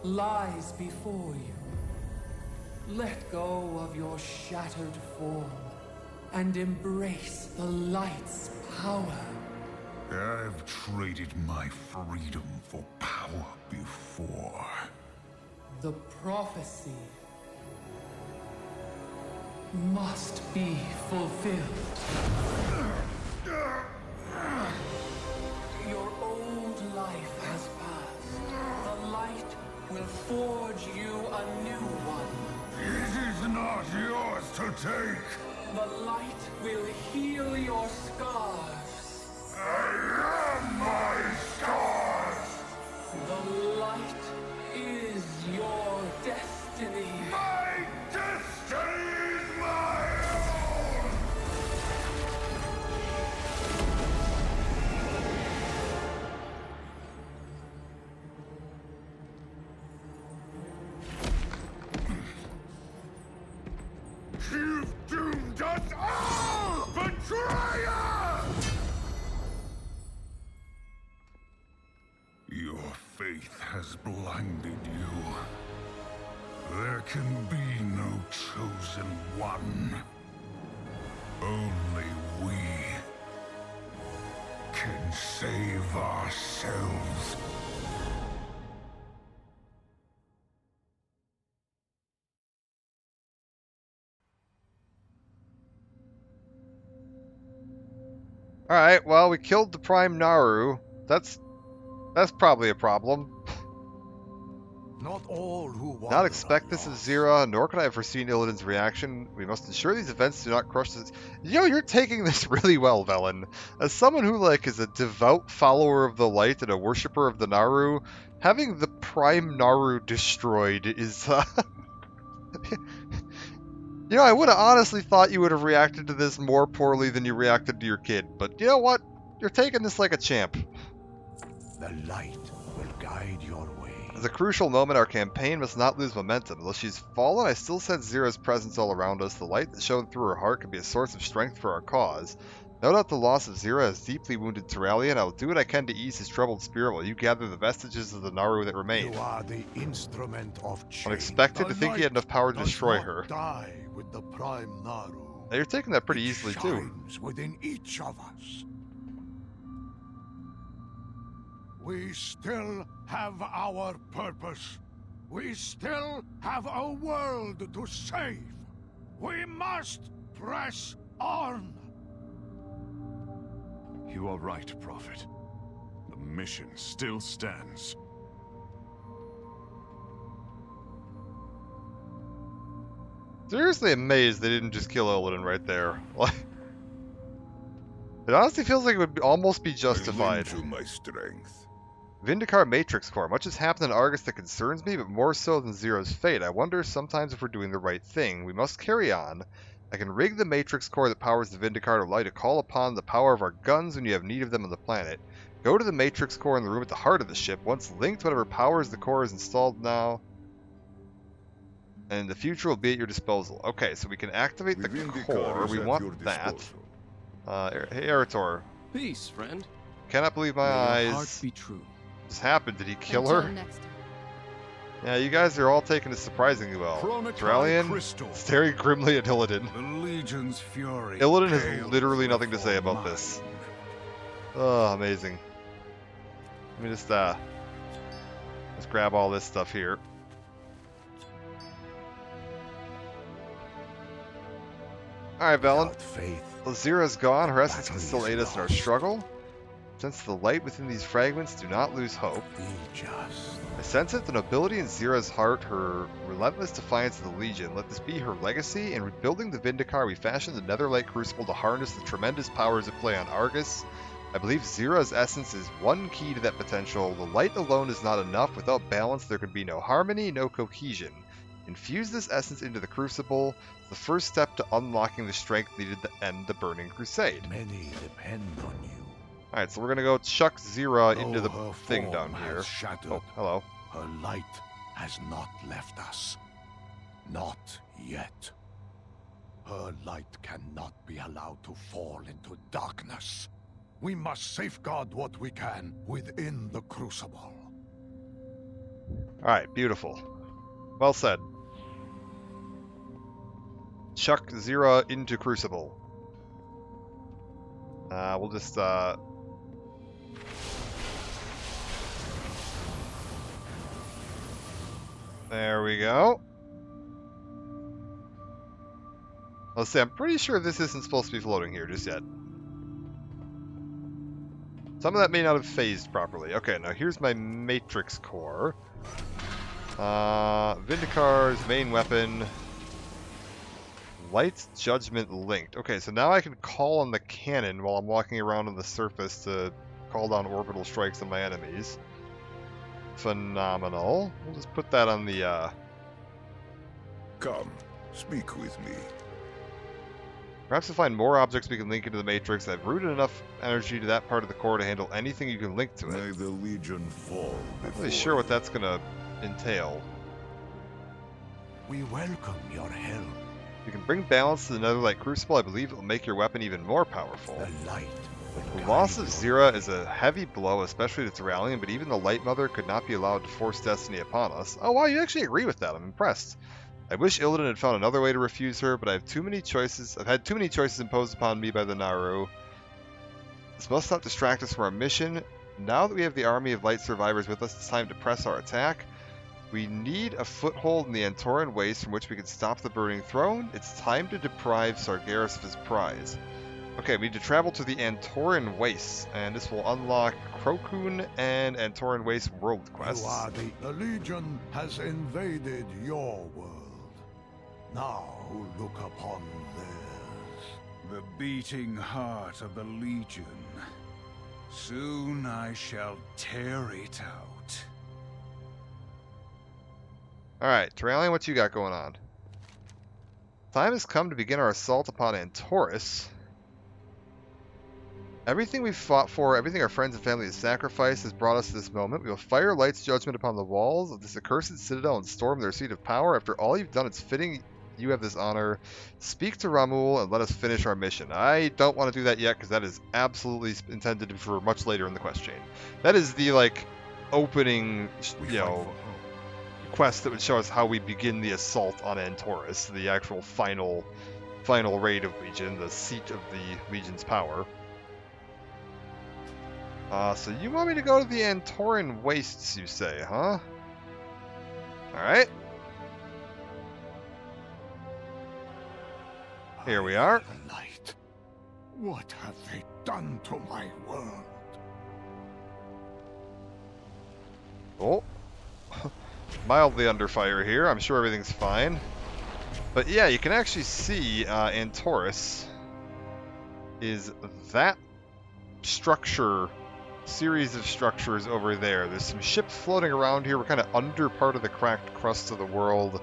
lies before you. Let go of your shattered form and embrace the light's power. I've traded my freedom for power before. The prophecy must be fulfilled. Your old life has passed. The light will forge you a new one. It is not yours to take. The light will heal your scars. I am my scars. The light is your destiny. My destiny is my own. You've doomed us all, betrayer! Your faith has blinded you. There can be no chosen one. Only we can save ourselves. Alright, well, we killed the Prime Naru. That's probably a problem. Not all who want Not expect this of Zira, nor could I have foreseen Illidan's reaction. We must ensure these events do not crush this. You know, you're taking this really well, Velen. As someone who, like, is a devout follower of the light and a worshipper of the Naru, having the Prime Naru destroyed is, You know, I would have honestly thought you would have reacted to this more poorly than you reacted to your kid, but you know what? You're taking this like a champ. The light will guide your way. At a crucial moment, our campaign must not lose momentum. Though she's fallen, I still sense Zira's presence all around us. The light that shone through her heart can be a source of strength for our cause. No doubt the loss of Zira has deeply wounded Turalian. I will do what I can to ease his troubled spirit while you gather the vestiges of the Naru that remain. You are the instrument of change. Unexpected to think he had enough power to does destroy not her. Die with the Prime Naru. Now, you're taking that pretty It easily, too. shines within each of us. We still have our purpose. We still have a world to save. We must press on. You are right, Prophet. The mission still stands. Seriously amazed they didn't just kill Illidan right there. It honestly feels like it would almost be justified. I lend you my strength. Vindicar Matrix Core. Much has happened in Argus that concerns me, but more so than Zero's fate. I wonder sometimes if we're doing the right thing. We must carry on. I can rig the Matrix Core that powers the Vindicar to allow you to call upon the power of our guns when you have need of them on the planet. Go to the Matrix Core in the room at the heart of the ship. Once linked, whatever powers the core is installed now, and in the future will be at your disposal. Okay, so we can activate the core. We want that. Hey, Eretor. Peace, friend. Cannot believe my May eyes. your heart be true. What happened? Did he kill Until her? next time. Yeah, you guys are all taking this surprisingly well. Dralian, Crystal. staring grimly at Illidan. The Legion's fury. Illidan has literally nothing to say about this. Oh, amazing. Let me just let's grab all this stuff here. Alright, Valen. Lazira's gone. Her essence can still aid us in our struggle. Sense the light within these fragments. Do not lose hope. I sense it, the nobility in Zira's heart, her relentless defiance of the Legion. Let this be her legacy. In rebuilding the Vindicar, we fashioned the Netherlight Crucible to harness the tremendous powers at play on Argus. I believe Zira's essence is one key to that potential. The light alone is not enough. Without balance, there can be no harmony, no cohesion. Infuse this essence into the Crucible, the first step to unlocking the strength needed to end the Burning Crusade. Many depend on you. Alright, so we're gonna go chuck Zira into the thing down here. Oh, hello. Her light has not left us. Not yet. Her light cannot be allowed to fall into darkness. We must safeguard what we can within the Crucible. Alright, beautiful. Well said. Chuck Zira into Crucible. We'll just, there we go. Let's see, I'm pretty sure this isn't supposed to be floating here just yet. Some of that may not have phased properly. Okay, now here's my Matrix Core. Vindicar's main weapon. Light's Judgment linked. Okay, so now I can call on the cannon while I'm walking around on the surface to call down orbital strikes on my enemies. Phenomenal. We'll just put that on the, Come, speak with me. Perhaps to find more objects we can link into the Matrix. I've routed enough energy to that part of the core to handle anything you can link to it. May the Legion fall. Not really sure what that's gonna entail. We welcome your help. You can bring balance to the Netherlight Crucible. I believe it will make your weapon even more powerful. The light. The loss of Zira is a heavy blow, especially to Terralion, but even the Light Mother could not be allowed to force destiny upon us. Oh wow, you actually agree with that. I'm impressed. I wish Illidan had found another way to refuse her, but I have too many choices. I've had too many choices imposed upon me by the Naru. This must not distract us from our mission. Now that we have the army of light survivors with us, it's time to press our attack. We need a foothold in the Antoran Waste from which we can stop the Burning Throne. It's time to deprive Sargeras of his prize. Okay, we need to travel to the Antoran Wastes, and this will unlock Krokun and Antoran Waste world quests. The Legion has invaded your world. Now look upon theirs. The beating heart of the Legion. Soon I shall tear it out. Alright, Terralion, what you got going on? Time has come to begin our assault upon Antorus. Everything we've fought for, everything our friends and family have sacrificed has brought us to this moment. We will fire Light's judgment upon the walls of this accursed citadel and storm their seat of power. After all you've done, it's fitting you have this honor. Speak to Ramul and let us finish our mission. I don't want to do that yet because that is absolutely intended for much later in the quest chain. That is the, like, opening, you know, quest that would show us how we begin the assault on Antorus, the actual final raid of Legion, the seat of the Legion's power. So you want me to go to the Antoran Wastes, you say, huh? Alright. Here we are. The light. What have they done to my world? Oh. Mildly under fire here. I'm sure everything's fine. But yeah, you can actually see Antorus is that structure, series of structures over there. There's some ships floating around here. We're kind of under part of the cracked crust of the world.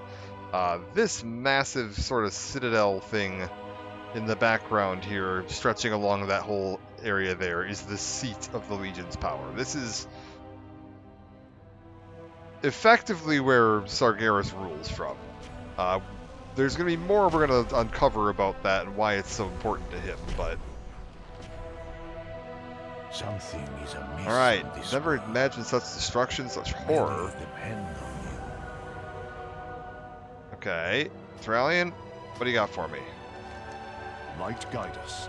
This massive sort of citadel thing in the background here, stretching along that whole area there, is the seat of the Legion's power. This is effectively where Sargeras rules from. There's going to be more we're going to uncover about that and why it's so important to him, but... Something is amiss. Alright, never imagined such destruction, such horror. Depend on you. Okay, Thralian, what do you got for me? Light guide us.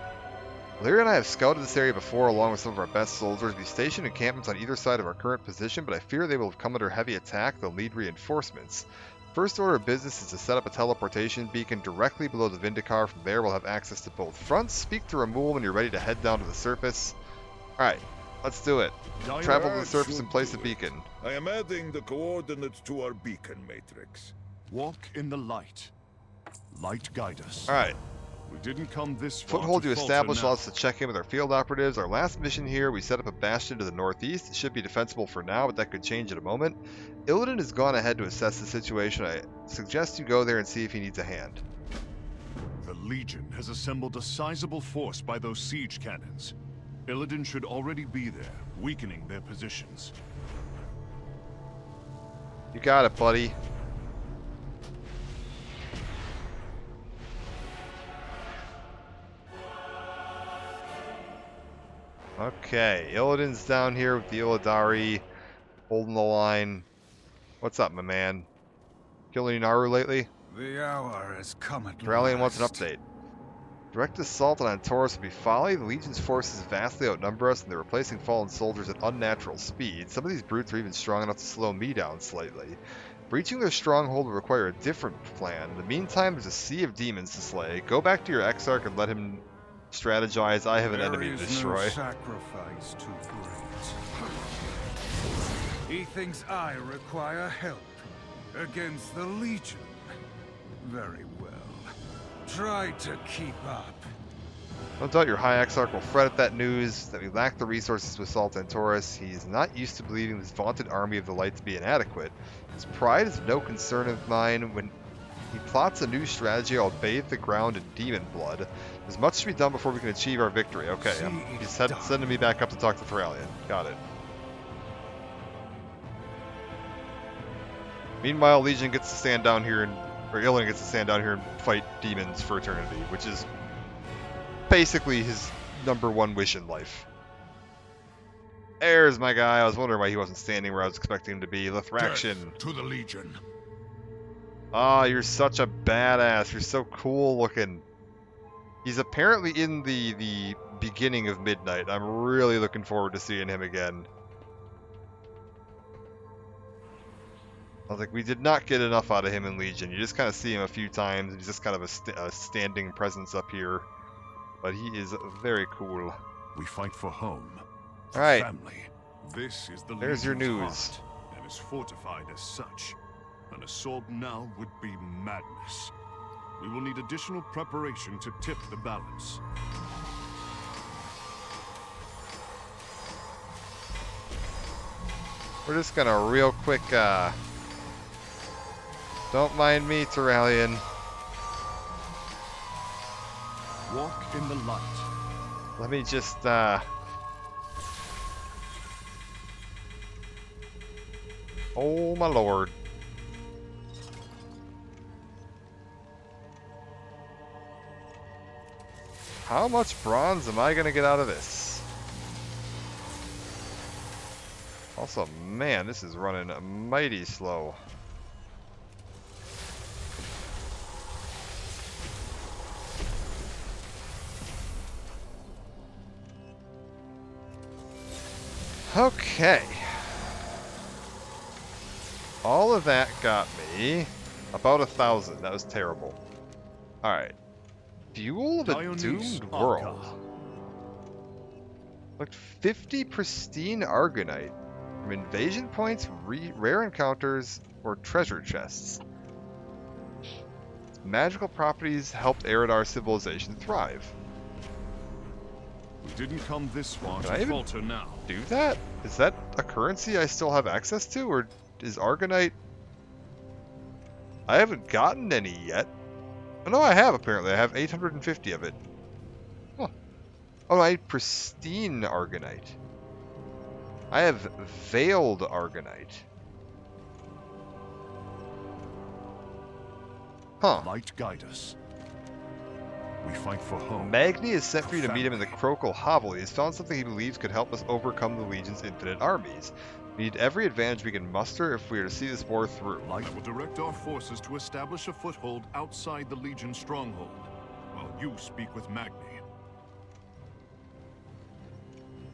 Lyria and I have scouted this area before along with some of our best soldiers. We stationed encampments on either side of our current position, but I fear they will have come under heavy attack. They'll need reinforcements. First order of business is to set up a teleportation beacon directly below the Vindicar. From there, we'll have access to both fronts. Speak to Ramul when you're ready to head down to the surface. Alright, let's do it. Travel to the surface and place a beacon. I am adding the coordinates to our beacon matrix. Walk in the light. Light guide us. Alright. We didn't come this far. Foothold to you falter established now. allows us to check in with our field operatives. Our last mission here, we set up a bastion to the northeast. It should be defensible for now, but that could change in a moment. Illidan has gone ahead to assess the situation. I suggest you go there and see if he needs a hand. The Legion has assembled a sizable force by those siege cannons. Illidan should already be there, weakening their positions. You got it, buddy. Okay, Illidan's down here with the Illidari, holding the line. What's up, my man? Killing Naru lately? The hour has come at Thralian wants an last. update. Direct assault on Antorus would be folly. The Legion's forces vastly outnumber us, and they're replacing fallen soldiers at unnatural speed. Some of these brutes are even strong enough to slow me down slightly. Breaching their stronghold will require a different plan. In the meantime, there's a sea of demons to slay. Go back to your Exarch and let him strategize. I have an enemy to destroy. There is no sacrifice too great. He thinks I require help against the Legion. Very well. Try to keep up. No doubt your High Exarch will fret at that news that we lack the resources to assault Antorus. He is not used to believing this vaunted army of the light to be inadequate. His pride is no concern of mine. When he plots a new strategy, I'll bathe the ground in demon blood. There's much to be done before we can achieve our victory. Okay, he's sending me back up to talk to Thralian. Got it. Meanwhile, Legion gets to stand down here or Illidan gets to stand down here and fight demons for eternity, which is basically his #1 wish in life. There's my guy. I was wondering why he wasn't standing where I was expecting him to be. Lithraction. Death to the Legion. Ah, you're such a badass. You're so cool looking. He's apparently in the beginning of Midnight. I'm really looking forward to seeing him again. I was like, we did not get enough out of him in Legion. You just kind of see him a few times. He's just kind of a standing presence up here. But he is very cool. We fight for home. All right. Family. This is the There's your Legion's news. heart, and is fortified as such. An assault now would be madness. We will need additional preparation to tip the balance. We're just gonna real quick, don't mind me, Tyrallion. Walk in the light. Let me just, oh my lord. How much bronze am I gonna get out of this? Also, man, this is running mighty slow. Okay. All of that got me about 1,000. That was terrible. Alright. Fuel of a Dionys doomed Arca. world. Look, 50 pristine Argonite. From invasion points, rare encounters, or treasure chests. Magical properties helped Eridar civilization thrive. We didn't come this far Can I to even falter now. do that? Is that a currency I still have access to, or is Argonite... I haven't gotten any yet. Oh, no, I have, apparently. I have 850 of it. Huh. Oh, I need pristine Argonite. I have veiled Argonite. Huh. Light guide us. We fight for home. Magni is sent for you to For meet him in the Crokal Hovel. He has found something he believes could help us overcome the Legion's infinite armies. We need every advantage we can muster if we are to see this war through. Light will direct our forces to establish a foothold outside the Legion stronghold, while you speak with Magni.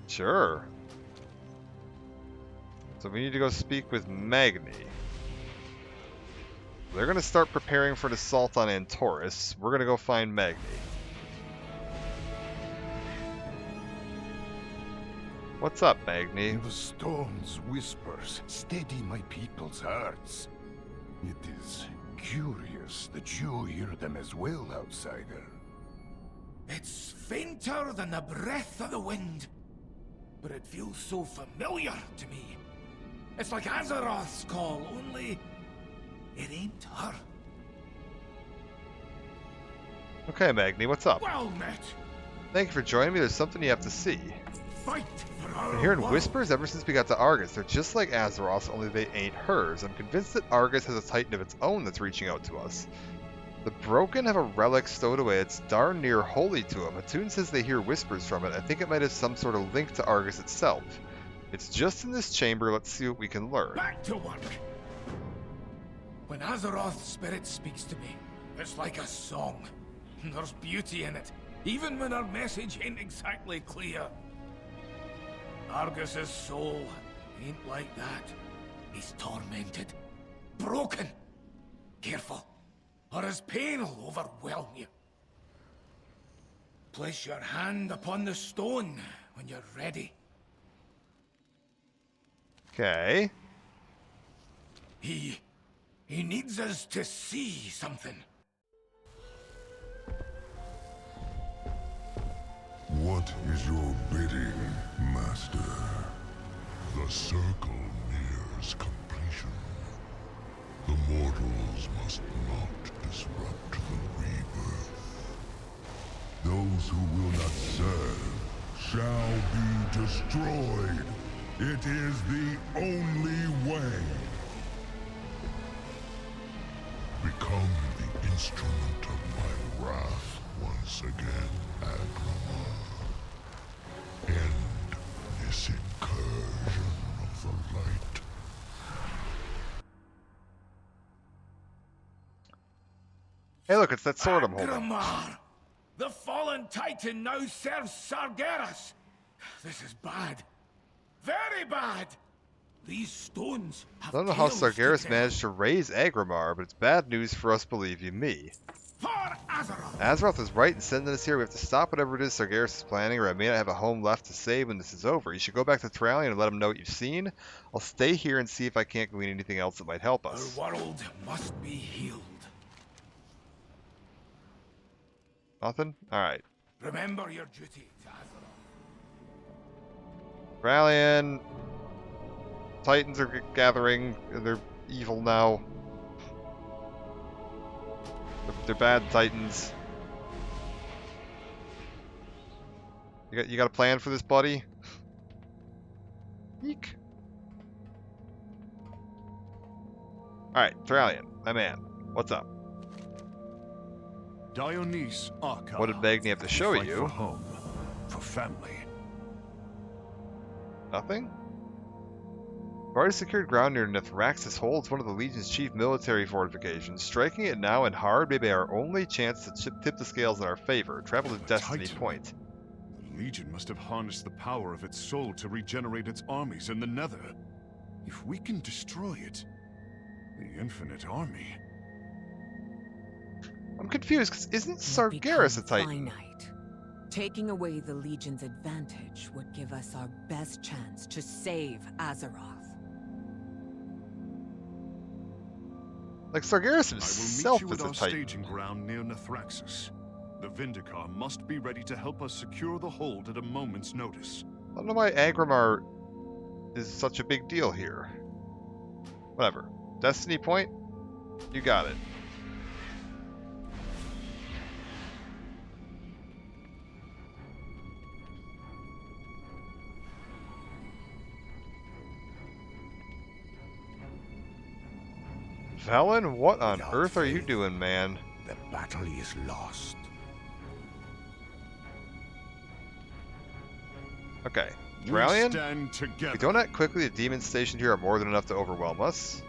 Sure. So we need to go speak with Magni. They're going to start preparing for an assault on Antorus. We're going to go find Magni. What's up, Magni? The stone's whispers steady my people's hearts. It is curious that you hear them as well, outsider. It's fainter than the breath of the wind, but it feels so familiar to me. It's like Azeroth's call, only it ain't her. Okay, Magni, what's up? Well met. Thank you for joining me. There's something you have to see. Fight for our Been hearing world. whispers ever since we got to Argus. They're just like Azeroth's, only they ain't hers. I'm convinced that Argus has a titan of its own that's reaching out to us. The Broken have a relic stowed away. It's darn near holy to them. Hatun says they hear whispers from it. I think it might have some sort of link to Argus itself. It's just in this chamber. Let's see what we can learn. Back to work. When Azeroth's spirit speaks to me, it's like a song. There's beauty in it, even when our message ain't exactly clear. Argus's soul ain't like that. He's tormented, broken. Careful, or his pain will overwhelm you. Place your hand upon the stone when you're ready. Okay. He needs us to see something. What is your bidding, Master? The circle nears completion. The mortals must not disrupt the rebirth. Those who will not serve shall be destroyed. It is the only way. Become the instrument of my wrath once again, Agramar. End this incursion of the light. Hey, look, it's that sword I'm holding. Agramar! The fallen titan now serves Sargeras. This is bad. Very bad. These stones have I don't know how tales to Sargeras tell. managed to raise Agramar, but it's bad news for us, believe you me. For Azeroth! Azeroth is right in sending us here. We have to stop whatever it is Sargeras is planning, or I may not have a home left to save when this is over. You should go back to Thralion and let him know what you've seen. I'll stay here and see if I can't glean anything else that might help us. Our world must be healed. Nothing? Alright. Remember your duty to Azeroth. Thralion. Titans are gathering. They're evil now. They're bad Titans. You got a plan for this, buddy? Eek. Alright, Thralion, my man. What's up? Dionys Arca. What did Magni have to show Fight you? For home, for family. Nothing? We've already secured ground near Nithraxis holds one of the Legion's chief military fortifications. Striking it now and hard may be our only chance to tip the scales in our favor. Travel to Destiny Titan. Point. The Legion must have harnessed the power of its soul to regenerate its armies in the Nether. If we can destroy it, infinite army. I'm confused, because isn't We've Sargeras a become Titan? finite. Taking away the Legion's advantage would give us our best chance to save Azeroth. Like, Sargeras I will himself meet you is at a our Titan. staging ground near Nethraxis. The Vindicar must be ready to help us secure the hold at a moment's notice. I don't know why Agrimar is such a big deal here. Whatever. Destiny Point? You got it. Velen, what on Without earth are you faith, doing, man? The battle is lost. Okay. We Dralian? stand together. We don't act quickly, the demons stationed here are more than enough to overwhelm us.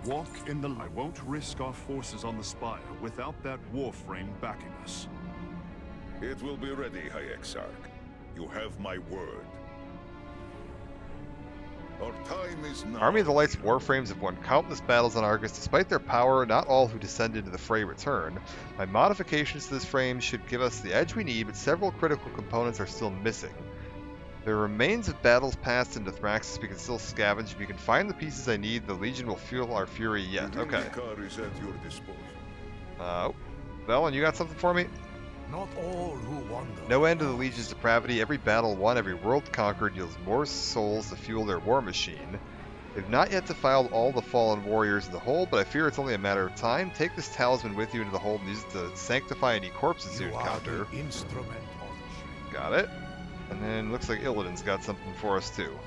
Walk in the light. I won't risk our forces on the Spire without that warframe backing us. It will be ready, High Exarch. You have my word. Our time is now. Army of the Light's warframes have won countless battles on Argus. Despite their power, not all who descend into the fray return. My modifications to this frame should give us the edge we need, but several critical components are still missing. There are remains of battles past into Thraxis we can still scavenge. If you can find the pieces I need, the Legion will fuel our fury yet. The Okay. Vindicar is at your disposal. Velen, you got something for me? Not all who wander. No end to the Legion's depravity. Every battle won, every world conquered yields more souls to fuel their war machine. They've not yet defiled all the fallen warriors in the hold, but I fear it's only a matter of time. Take this talisman with you into the hold and use it to sanctify any corpses you You encounter. are the instrument of Got it. And then looks like Illidan's got something for us too.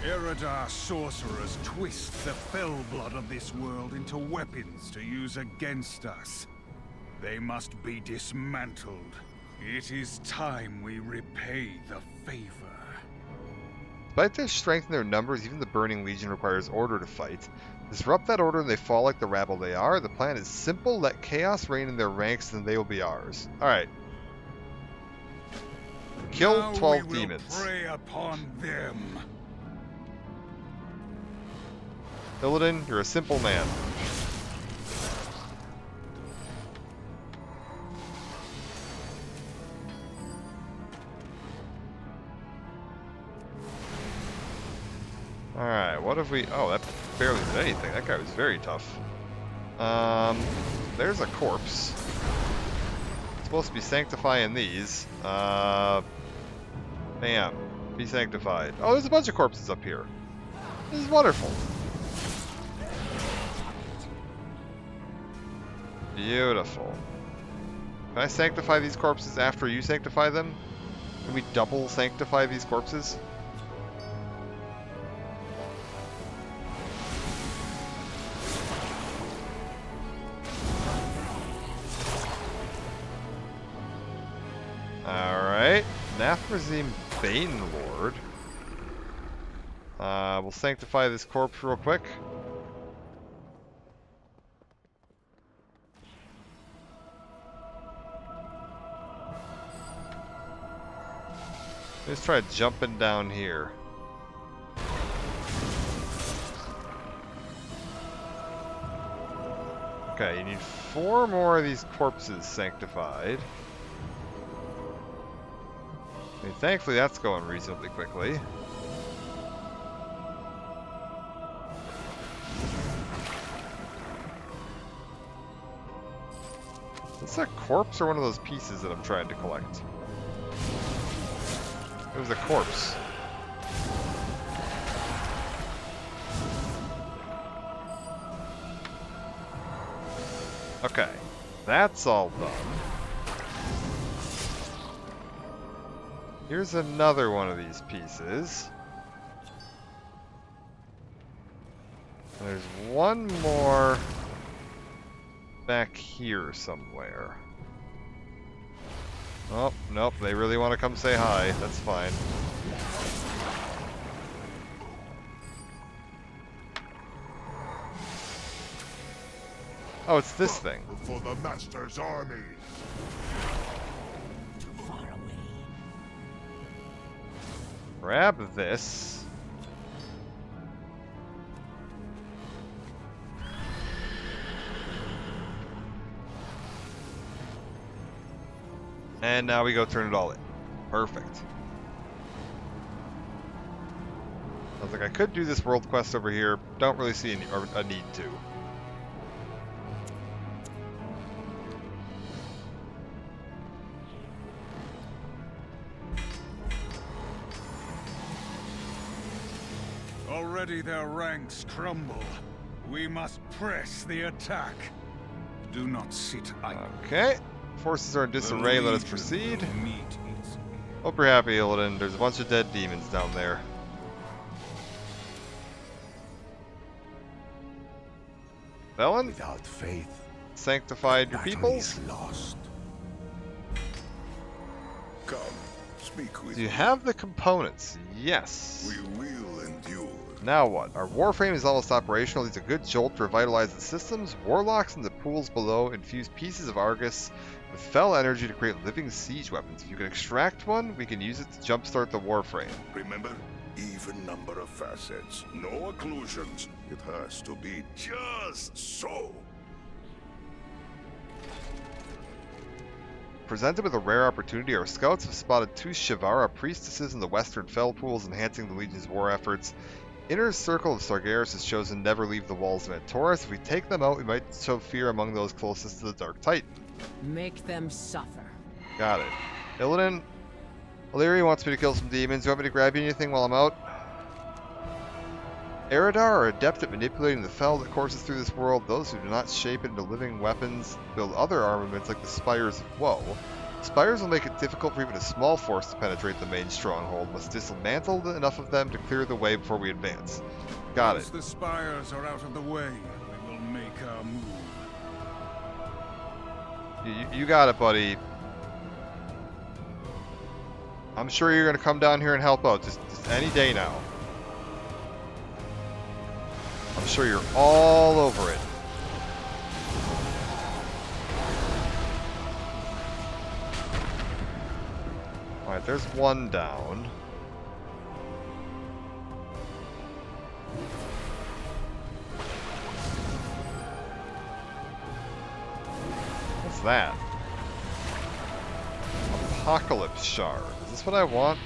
Eridar sorcerers twist the fell blood of this world into weapons to use against us. They must be dismantled. It is time we repay the favor. Despite their strength and their numbers, even the Burning Legion requires order to fight. Disrupt that order and they fall like the rabble they are. The plan is simple. Let chaos reign in their ranks and they will be ours. Alright. Kill Now 12 we will demons. prey upon them. Illidan, you're a simple man. Alright, what have we... Oh, that barely did anything. That guy was very tough. There's a corpse. It's supposed to be sanctifying these. Bam. Be sanctified. Oh, there's a bunch of corpses up here. This is wonderful. Beautiful. Can I sanctify these corpses after you sanctify them? Can we double sanctify these corpses? Alright. Nathrazim Banelord. We'll sanctify this corpse real quick. Let's try jumping down here. Okay, you need 4 more of these corpses sanctified. I mean, thankfully that's going reasonably quickly. Is that a corpse or one of those pieces that I'm trying to collect? It was a corpse. Okay, that's all done. Here's another one of these pieces. And there's one more back here somewhere. Oh, nope, they really want to come say hi. That's fine. Oh, it's this thing. for the Master's army. Grab this. And now we go turn it all in. Perfect. I was like, I could do this world quest over here. Don't really see a need to. Already their ranks crumble. We must press the attack. Do not sit idle. Okay. Forces are in disarray. Let us proceed. Hope you're happy, Illidan. There's a bunch of dead demons down there. Velen? Without faith, sanctified your peoples? Lost. Come, speak with Do you me. have the components? Yes. We will endure. Now what? Our Warframe is almost operational. Needs a good jolt to revitalize the systems. Warlocks in the pools below infuse pieces of Argus with fell energy to create living siege weapons. If you can extract one, we can use it to jumpstart the Warframe. Remember, even number of facets, no occlusions. It has to be just so. Presented with a rare opportunity, our scouts have spotted 2 Shivara priestesses in the western fell pools, enhancing the Legion's war efforts. Inner Circle of Sargeras has chosen never leave the walls of Antorus. If we take them out, we might sow fear among those closest to the Dark Titan. Make them suffer. Got it. Illidan, Illyria wants me to kill some demons. Do you want me to grab you anything while I'm out? Eridar are adept at manipulating the fell that courses through this world. Those who do not shape it into living weapons build other armaments like the Spires of Woe. Spires will make it difficult for even a small force to penetrate the main stronghold. Must dismantle enough of them to clear the way before we advance. Got it. Once the spires are out of the way, we will make our move. You got it, buddy. I'm sure you're going to come down here and help out just any day now. I'm sure you're all over it. Alright, there's one down. What's that? Apocalypse Shard. Is this what I want?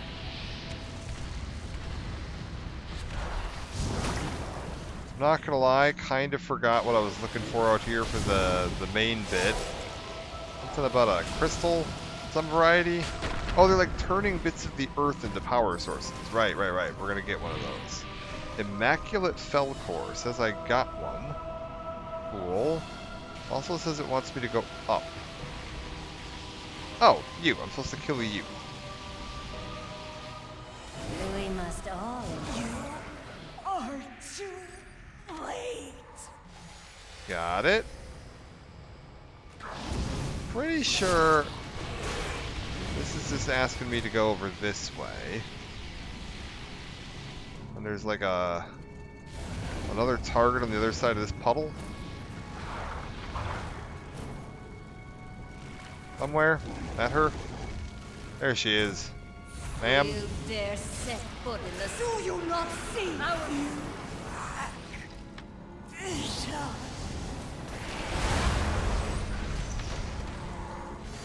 I'm not gonna lie, kind of forgot what I was looking for out here for the main bit. Something about a crystal, some variety. Oh, they're like turning bits of the earth into power sources. Right. We're gonna get one of those. Immaculate Fell Core says I got one. Cool. Also says it wants me to go up. Oh, you. I'm supposed to kill you. We must all. You are too late. Got it. Pretty sure this is just asking me to go over this way. And there's like another target on the other side of this puddle. Somewhere. That her? There she is. Ma'am. You dare set foot in the... Do you not see our...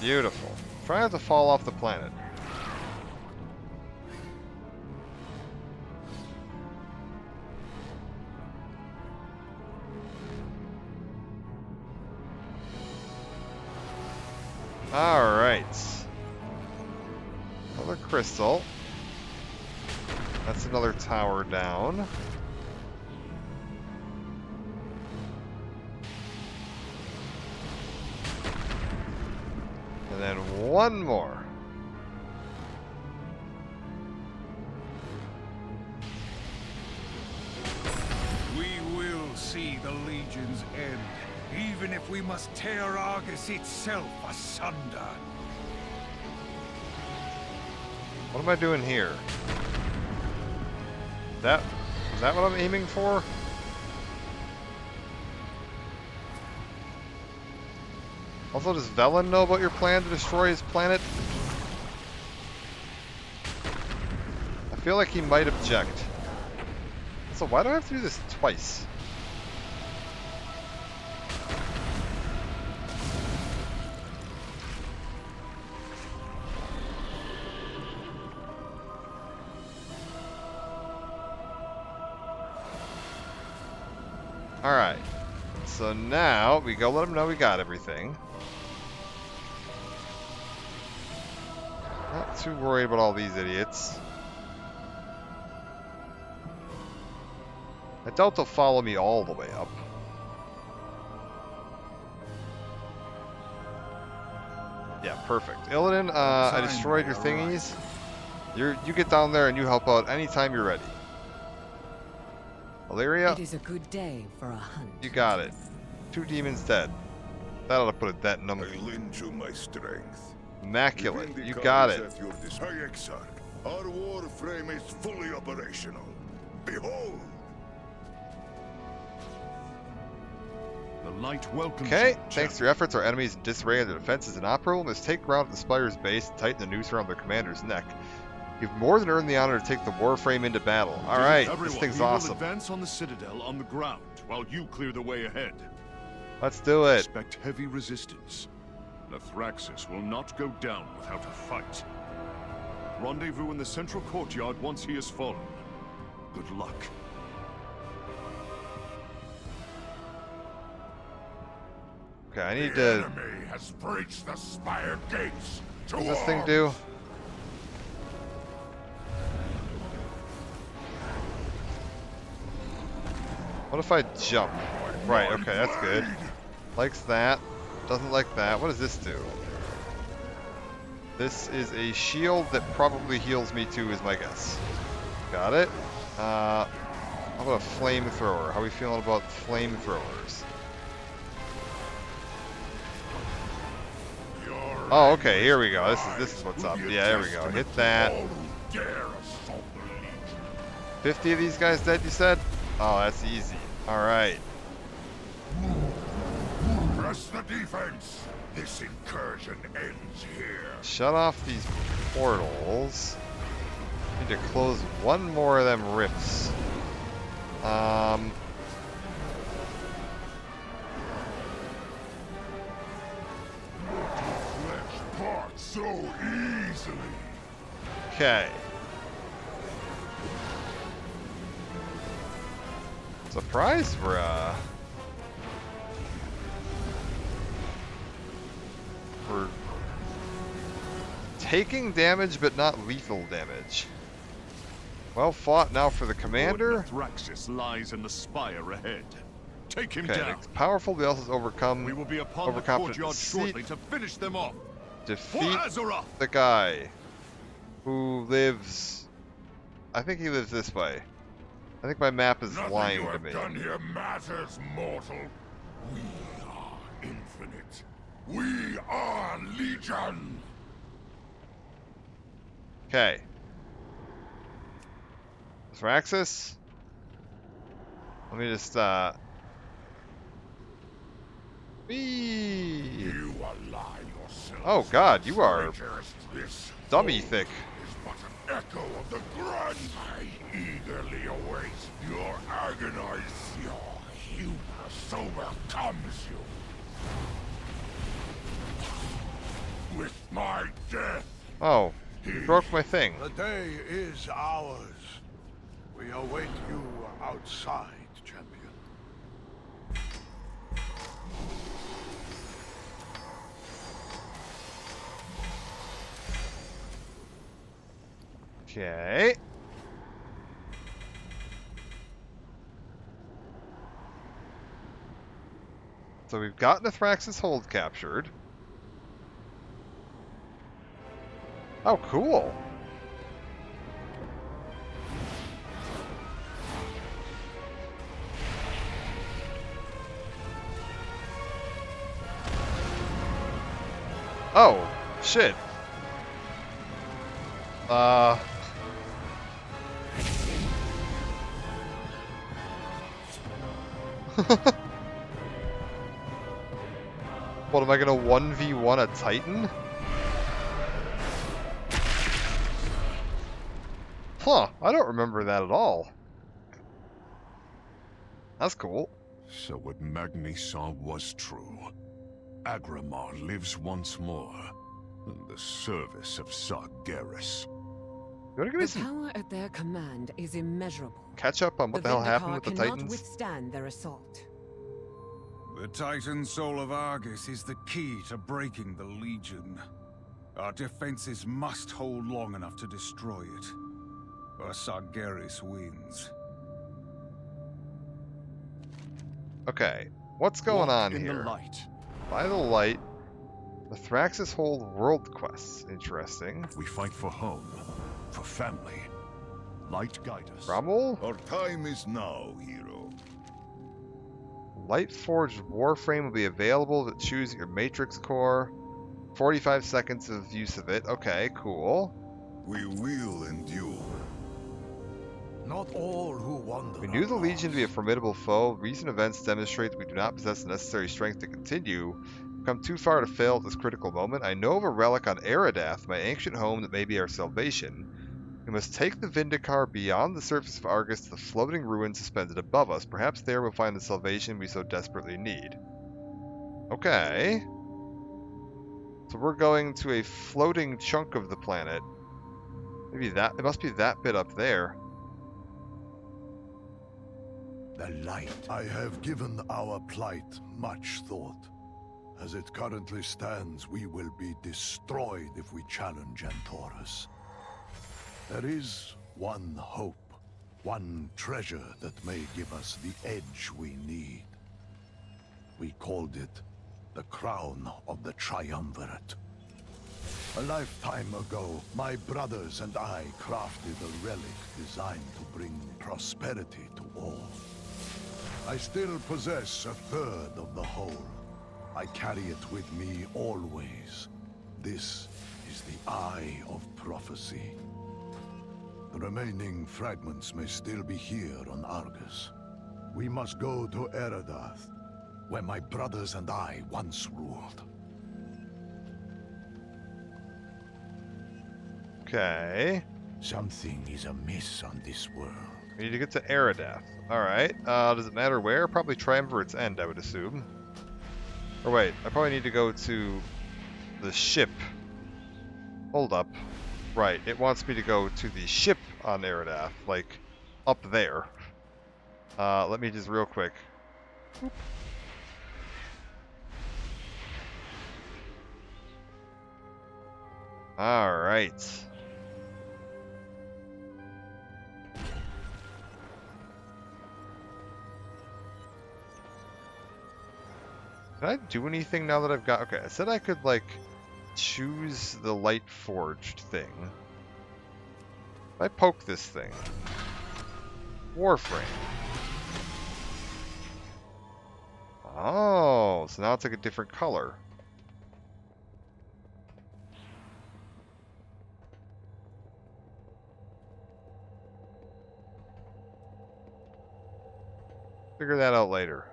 Beautiful. Try not to fall off the planet. Alright. Another crystal. That's another tower down. And then one more. We will see the Legion's end, even if we must tear Argus itself asunder. What am I doing here? Is that what I'm aiming for? Also, does Velen know about your plan to destroy his planet? I feel like he might object. So why do I have to do this twice? Alright. So now we go let them know we got everything. Not too worried about all these idiots. I doubt they'll follow me all the way up. Yeah, perfect. Illidan, I destroyed your thingies. You get down there and you help out anytime you're ready. Illyria, It is a good day for a hunt. you got it. 2 demons dead. That ought to put a dent in them. I lend you my strength. Immaculate. You got it. High Exarch, our warframe is fully operational. Behold! The light welcomes Okay, you, thanks to your efforts, our enemies in disarray and their defenses inoperable. Let's take ground at the Spire's base and tighten the noose around their commander's neck. You've more than earned the honor to take the warframe into battle. Alright, this thing's awesome. Will advance on the Citadel on the ground while you clear the way ahead. Let's do it. Expect heavy resistance. Nathraxis will not go down without a fight. Rendezvous in the central courtyard once he has fallen. Good luck. Okay, I need the to... enemy has breached the Spire gates. What does this thing do? What if I jump? Right, okay, that's good. Likes that. Doesn't like that. What does this do? This is a shield that probably heals me too, is my guess. Got it. How about a flamethrower? How are we feeling about flamethrowers? Oh, okay, here we go. This is what's up. Yeah, there we go. Hit that. 50 of these guys dead, you said? Oh, that's easy. Alright. Press the defense. This incursion ends here. Shut off these portals. Need to close one more of them rifts. Let's part so easily. Okay. Surprised we're taking damage, but not lethal damage. Well fought now for the commander. Nathraxis lies in the spire ahead. Take him Okay, down. it's powerful, but also overcome. We will be upon the overconfident courtyard deceit. shortly to finish them off. Defeat For Azeroth! the guy who lives. I think he lives this way. I think my map is Nothing lying you to have me. done here matters, mortal. We are infinite. We are Legion. Okay. Thraxis? Let me just, Whee! You ally yourself. Oh god, you are This dummy thick. is but an echo of the grand. I eagerly await your agonize. Your hubris overcomes you. With my death. Oh, you broke my thing. The day is ours. We await you outside, champion. Okay. So we've got Nathraxis hold captured. Oh, cool. Oh, shit. What, am I gonna 1v1 a Titan? Huh, I don't remember that at all. That's cool. So what Magni saw was true. Agramar lives once more in the service of Sargeras. You wanna give me The some power at their command is immeasurable. catch up on what the hell happened with the Vindicar cannot Titans? withstand their assault. The Titan Soul of Argus is the key to breaking the Legion. Our defenses must hold long enough to destroy it, or Sargeras wins. Okay, what's going on in here? the light. By the light, the Thraxis hold world quests. Interesting. We fight for home, for family. Light guide us. Rommel? Our time is now, hero. Light Forged Warframe will be available to choose your Matrix core. 45 seconds of use of it. Okay, cool. We will endure. Not all who wander. We knew the Legion to be a formidable foe. Recent events demonstrate that we do not possess the necessary strength to continue. We've come too far to fail at this critical moment. I know of a relic on Eridath, my ancient home, that may be our salvation. We must take the Vindicar beyond the surface of Argus to the floating ruins suspended above us. Perhaps there we'll find the salvation we so desperately need. Okay. So we're going to a floating chunk of the planet. Maybe that, it must be that bit up there. The light. I have given our plight much thought. As it currently stands, we will be destroyed if we challenge Antorus. There is one hope, one treasure that may give us the edge we need. We called it the Crown of the Triumvirate. A lifetime ago, my brothers and I crafted a relic designed to bring prosperity to all. I still possess a third of the whole. I carry it with me always. This is the Eye of Prophecy. The remaining fragments may still be here on Argus. We must go to Eridath, where my brothers and I once ruled. Okay. Something is amiss on this world. We need to get to Eridath. Alright. Does it matter where? Probably Triumvirate's End, I would assume. Or wait, I probably need to go to the ship. Hold up. Right, it wants me to go to the ship on Eridath, like, up there. Let me just real quick. Alright. Can I do anything now that I've got... Okay, I said I could, like, choose the light forged thing. If I poke this thing. Warframe. Oh, so now it's like a different color. Figure that out later.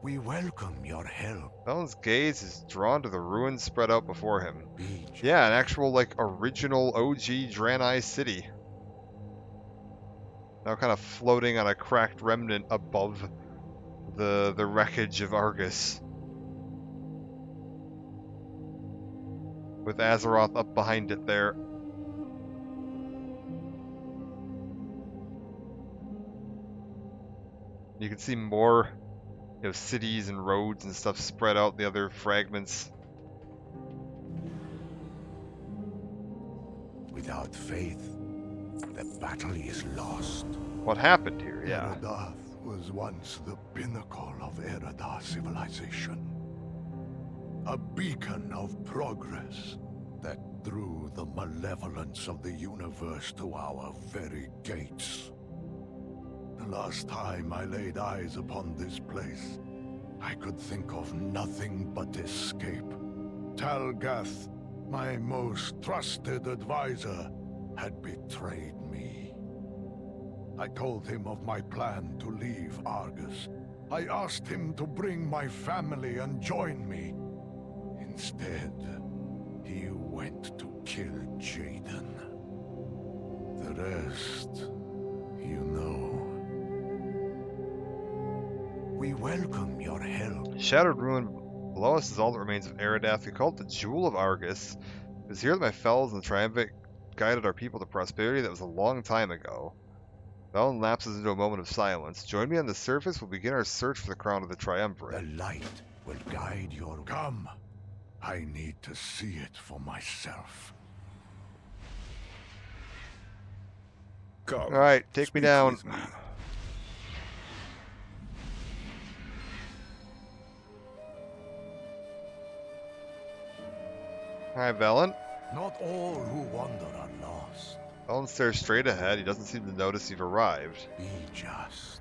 We welcome your help. Felon's gaze is drawn to the ruins spread out before him. Beach. Yeah, an actual, like, original OG Draenei city. Now kind of floating on a cracked remnant above the wreckage of Argus. With Azeroth up behind it there. You can see more, you know, cities and roads and stuff spread out, the other fragments. Without faith, the battle is lost. What happened here? Yeah. Eridath was once the pinnacle of Eridar civilization. A beacon of progress that drew the malevolence of the universe to our very gates. The last time I laid eyes upon this place, I could think of nothing but escape. Talgath, my most trusted advisor, had betrayed me. I told him of my plan to leave Argus. I asked him to bring my family and join me. Instead, he went to kill Jaden. The rest, you know. We welcome your help. Shattered ruin below us is all that remains of Eridath. We call it the Jewel of Argus. It was here that my fellows in the Triumvirate guided our people to prosperity. That was a long time ago. Valen lapses into a moment of silence. Join me on the surface. We'll begin our search for the crown of the Triumvirate. The light will guide your... Come! I need to see it for myself. Come. Alright, take me down. With me. Alright, Velen. Not all who wander are lost. Velen stares straight ahead. He doesn't seem to notice you've arrived. Be just.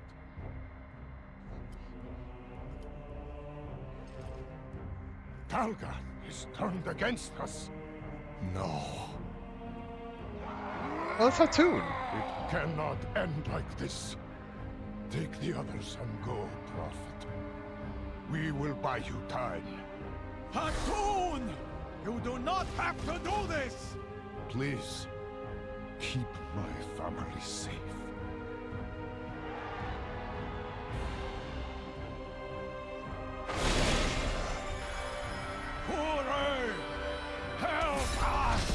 Talga is turned against us. No. Oh, that's Hatun. It cannot end like this. Take the others and go, Prophet. We will buy you time. Hatun! You do not have to do this! Please, keep my family safe. Hooray! Help us!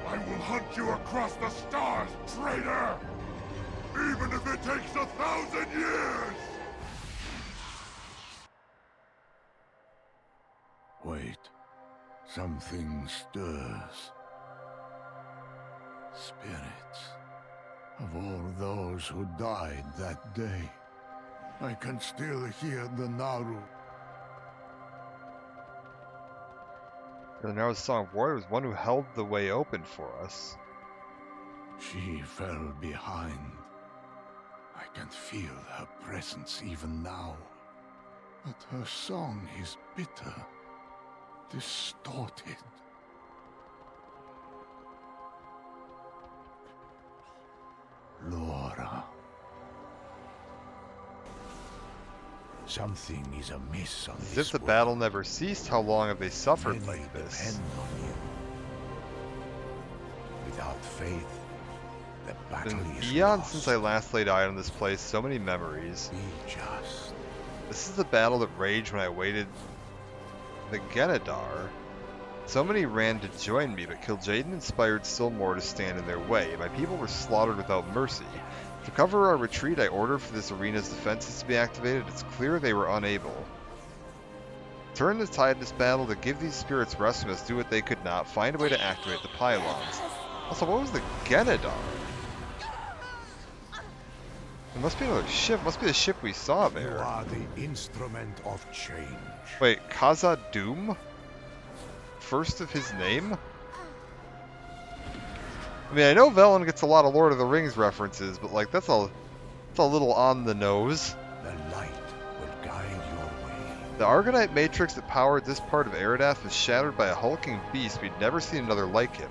I will hunt you across the stars, traitor! Even if it takes 1,000 years! Wait. Something stirs. Spirits of all those who died that day. I can still hear the Naru. The Naru's Song of Warrior was one who held the way open for us. She fell behind. I can feel her presence even now. But her song is bitter, distorted. Laura. Something is amiss on As this if the world. battle never ceased, how long have they suffered Many like this? depend on you. Without faith, the battle Been is eons lost. since I last laid eye on this place, so many memories. Be just. This is the battle that raged when I awaited the Genadar. So many ran to join me, but Kil'jaeden inspired still more to stand in their way. My people were slaughtered without mercy. To cover our retreat, I ordered for this arena's defenses to be activated. It's clear they were unable. Turn the tide in this battle to give these spirits rest. We must do what they could not. Find a way to activate the pylons. Also, what was the Genadar? It must be another ship. Must be the ship we saw You there. are the instrument of change. Wait, Khazad Doom? First of his name? I mean, I know Velen gets a lot of Lord of the Rings references, but like that's a little on the nose. The light will guide your way. The Argonite matrix that powered this part of Eridath was shattered by a hulking beast. We'd never seen another like him.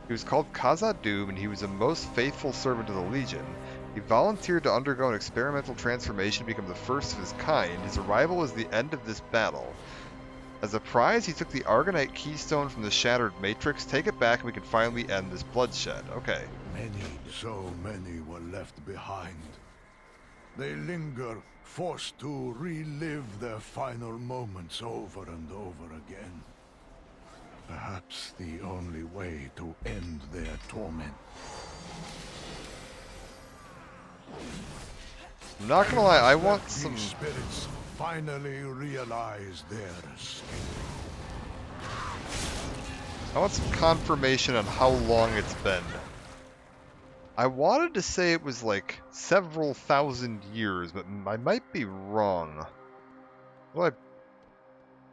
He was called Khazad Doom, and he was a most faithful servant of the Legion. He volunteered to undergo an experimental transformation to become the first of his kind. His arrival was the end of this battle. As a prize, he took the Argonite keystone from the shattered matrix. Take it back and we can finally end this bloodshed. Okay. So many were left behind. They linger, forced to relive their final moments over and over again. Perhaps the only way to end their torment. I'm not gonna lie, I want some... These spirits finally realize their escape. I want some confirmation on how long it's been. I wanted to say it was like several thousand years, but I might be wrong. How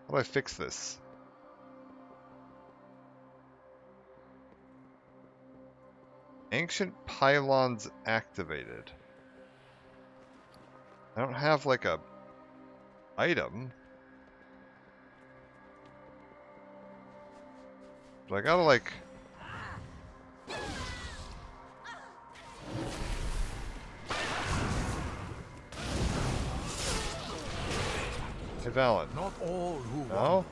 do I fix this? Ancient pylons activated. I don't have like a item. But I gotta like... Hey Valen. Not all who No?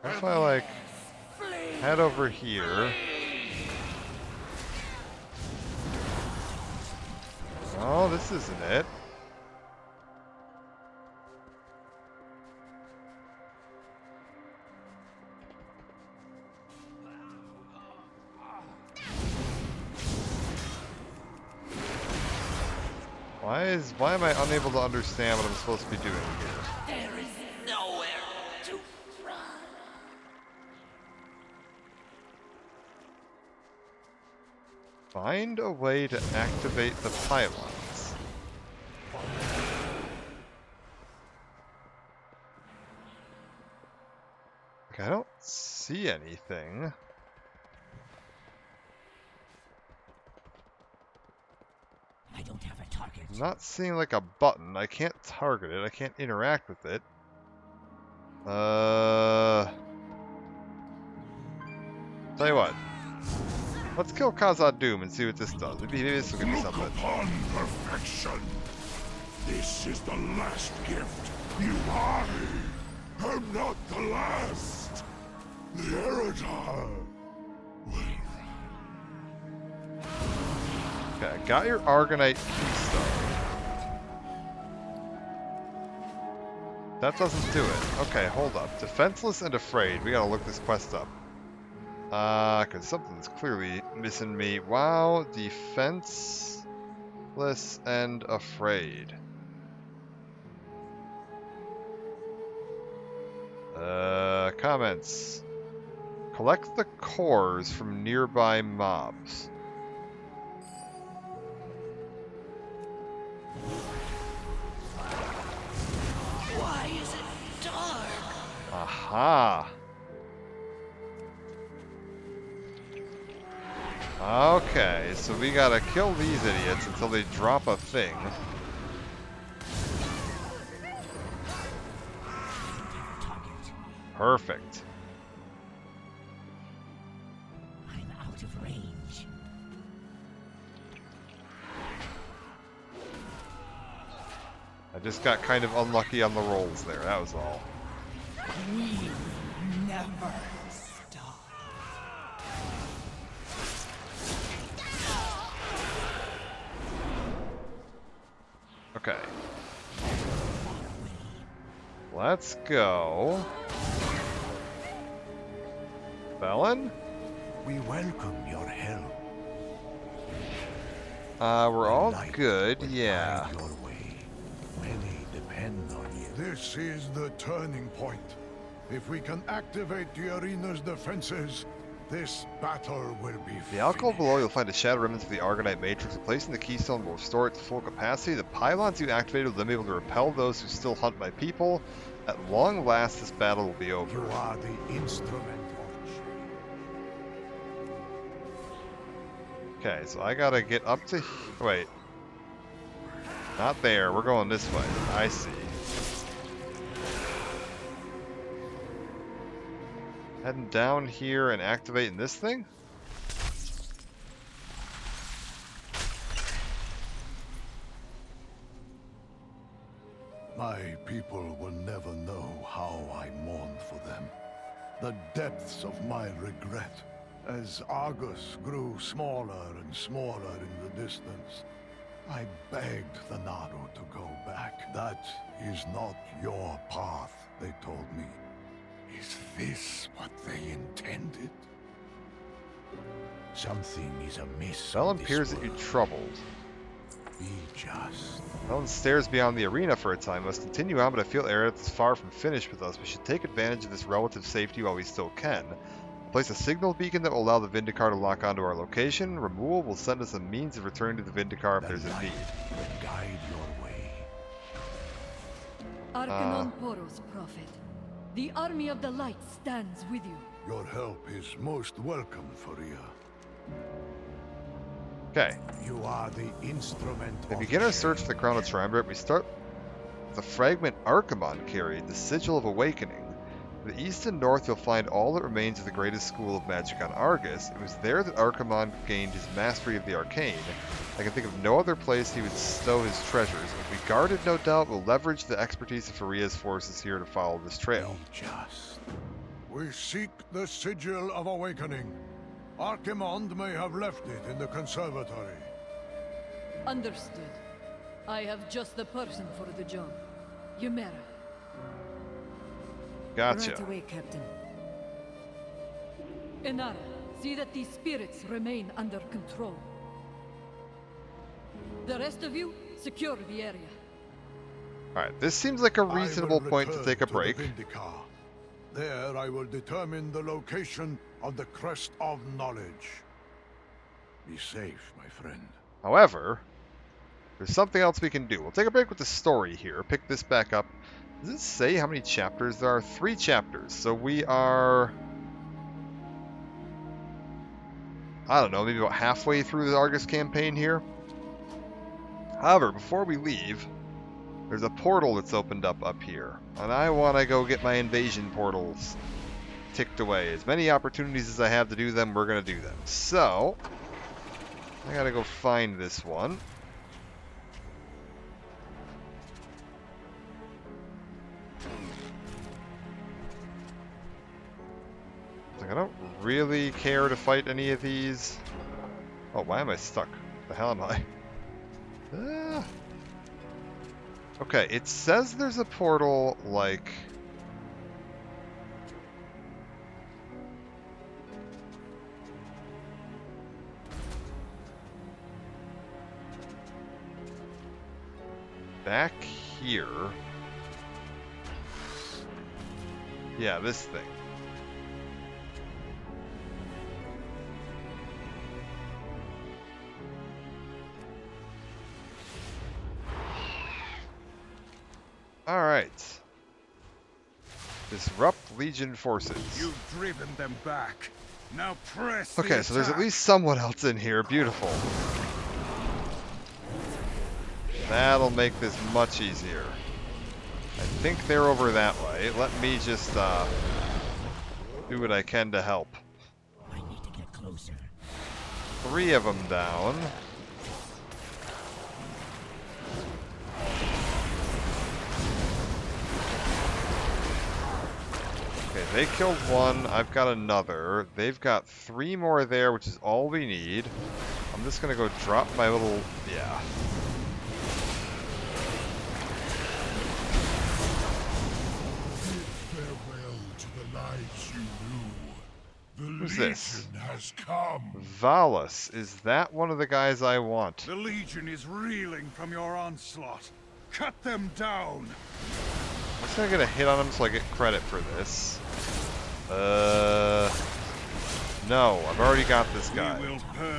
What if I like head over here? Oh, this isn't it. Why am I unable to understand what I'm supposed to be doing here? There is nowhere to run. Find a way to activate the pylons. Okay, I don't see anything. I don't have a target. I'm not seeing like a button. I can't target it. I can't interact with it. Tell you what. Let's kill Khazad Doom and see what this does. Maybe this will give me something. Look upon perfection. This is the last gift. I am not the last. The Eridar will. Okay, I got your Argonite Keystone. That doesn't do it. Okay, hold up. Defenseless and afraid. We gotta look this quest up. Cause something's clearly missing me. Wow, defenseless and afraid. Comments. Collect the cores from nearby mobs. Why is it dark? Aha. Okay, so we gotta kill these idiots until they drop a thing. Perfect. I'm out of range. I just got kind of unlucky on the rolls there, that was all. We never stop. Okay. Let's go. Felon? We welcome your help. We're all good, yeah. Your way. Many depend on you. This is the turning point. If we can activate the arena's defenses, this battle will be The alcove below, you'll find a shattered remnants of the Argonite Matrix. Replacing the keystone will restore it to full capacity. The pylons you activated will then be able to repel those who still hunt my people. At long last, this battle will be over. You are the instrument of change. Okay, so I gotta get up to... Wait. Not there. We're going this way. I see. Heading down here and activating this thing? My people will never know how I mourned for them. The depths of my regret. As Argus grew smaller and smaller in the distance, I begged the Naru to go back. That is not your path, they told me. Is this what they intended? Something is amiss. Felon appears at you troubled. Be just. Felon stares beyond the arena for a time. Must continue on, but I feel Aerith is far from finished with us. We should take advantage of this relative safety while we still can. Place a signal beacon that will allow the Vindicar to lock onto our location. Removal will send us a means of returning to the Vindicar if there's a need. Guide your way. Arcanon Poros, Prophet. The army of the light stands with you. Your help is most welcome, Faria. Okay. You are the instrument We of begin our search for the Crown of Triumvirate. We start with the fragment Archimon carried, the Sigil of Awakening. To the east and north, you'll find all that remains of the greatest school of magic on Argus. It was there that Archimon gained his mastery of the arcane. I can think of no other place he would stow his treasures. If we guard it, no doubt, we'll leverage the expertise of Faria's forces here to follow this trail. Just. We seek the Sigil of Awakening. Archimond may have left it in the conservatory. Understood. I have just the person for the job. Yumera. Gotcha. Right away, Captain. Inara, see that these spirits remain under control. The rest of you, secure the area. Alright, this seems like a reasonable point to take a break. There I will determine the location of the Crest of Knowledge. Be safe, my friend. However, there's something else we can do. We'll take a break with the story here. Pick this back up. Does it say how many chapters there are? 3 chapters. So we are... I don't know, maybe about halfway through the Argus campaign here. However, before we leave, there's a portal that's opened up here. And I want to go get my invasion portals ticked away. As many opportunities as I have to do them, we're going to do them. So, I got to go find this one. Like, I don't really care to fight any of these. Oh, why am I stuck? The hell am I? Okay, it says there's a portal, like... back here. Yeah, this thing. Alright. Disrupt Legion forces. You've driven them back. Now press. Okay, so there's at least someone else in here. Beautiful. That'll make this much easier. I think they're over that way. Let me just do what I can to help. I need to get closer. 3 of them down. Okay, they killed 1. I've got another. They've got 3 more there, which is all we need. I'm just gonna go drop my little... yeah. Who's this? Has come. Valus. Is that one of the guys I want? The Legion is reeling from your onslaught. Cut them down. I'm just gonna get a hit on him so I get credit for this. No, I've already got this guy.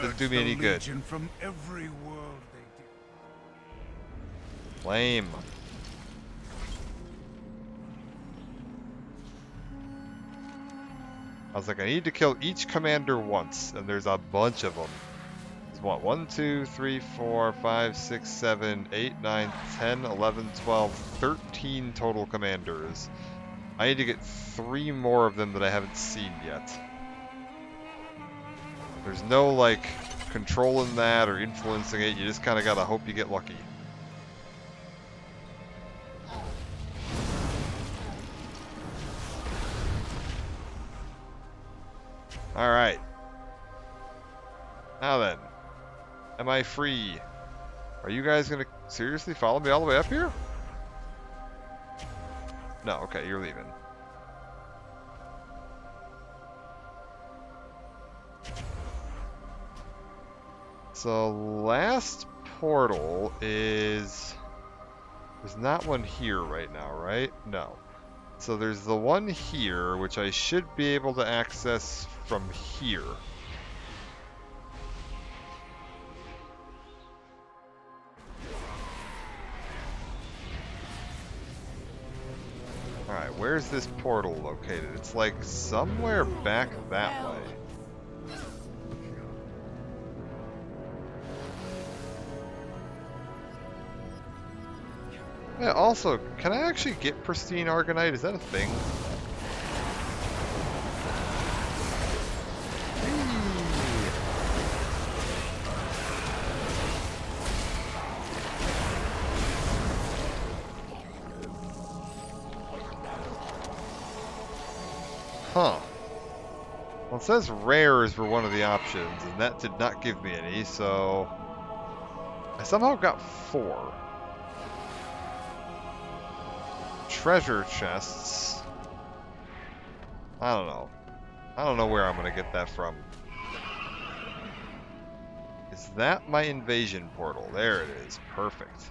Doesn't do me any good. From every world they Lame. I was like, I need to kill each commander once, and there's a bunch of them. There's what? 1, 2, 3, 4, 5, 6, 7, 8, 9, 10, 11, 12, 13 total commanders. I need to get 3 more of them that I haven't seen yet. There's no, like, controlling that or influencing it. You just kind of gotta hope you get lucky. Alright. Now then. Am I free? Are you guys gonna seriously follow me all the way up here? No, okay, you're leaving. So, last portal is... there's not one here right now, right? No. So there's the one here, which I should be able to access from here. Alright, where's this portal located? It's like somewhere back that way. Yeah, also, can I actually get pristine Argonite? Is that a thing? Huh. Well, it says rares were one of the options, and that did not give me any, so... I somehow got 4. Treasure chests. I don't know. I don't know where I'm gonna get that from. Is that my invasion portal? There it is. Perfect.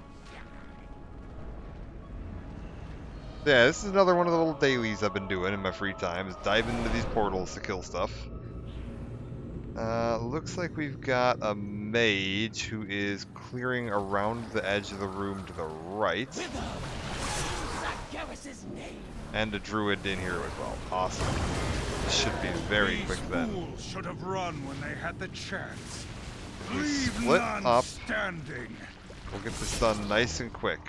Yeah, this is another one of the little dailies I've been doing in my free time, is diving into these portals to kill stuff. Looks like we've got a mage who is clearing around the edge of the room to the right. And a druid in here as well. Awesome. This should be very quick then. Fools should have run when they had the chance. We Leave split none up. standing. We'll get this done nice and quick.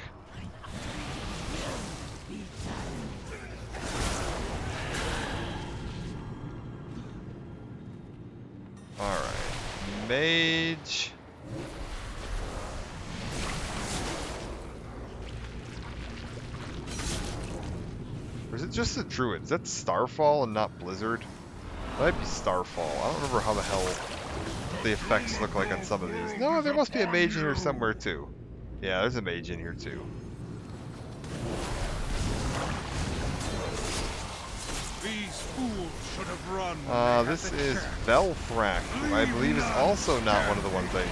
Alright. Mage. Or is it just the druids? That's Starfall and not Blizzard? It might be Starfall. I don't remember how the hell the effects look like on some of these. No, there must be a mage in here somewhere too. Yeah, there's a mage in here too. These fools should have run when they had This the is chance. Velthrak, who I believe is also not one of the ones I need.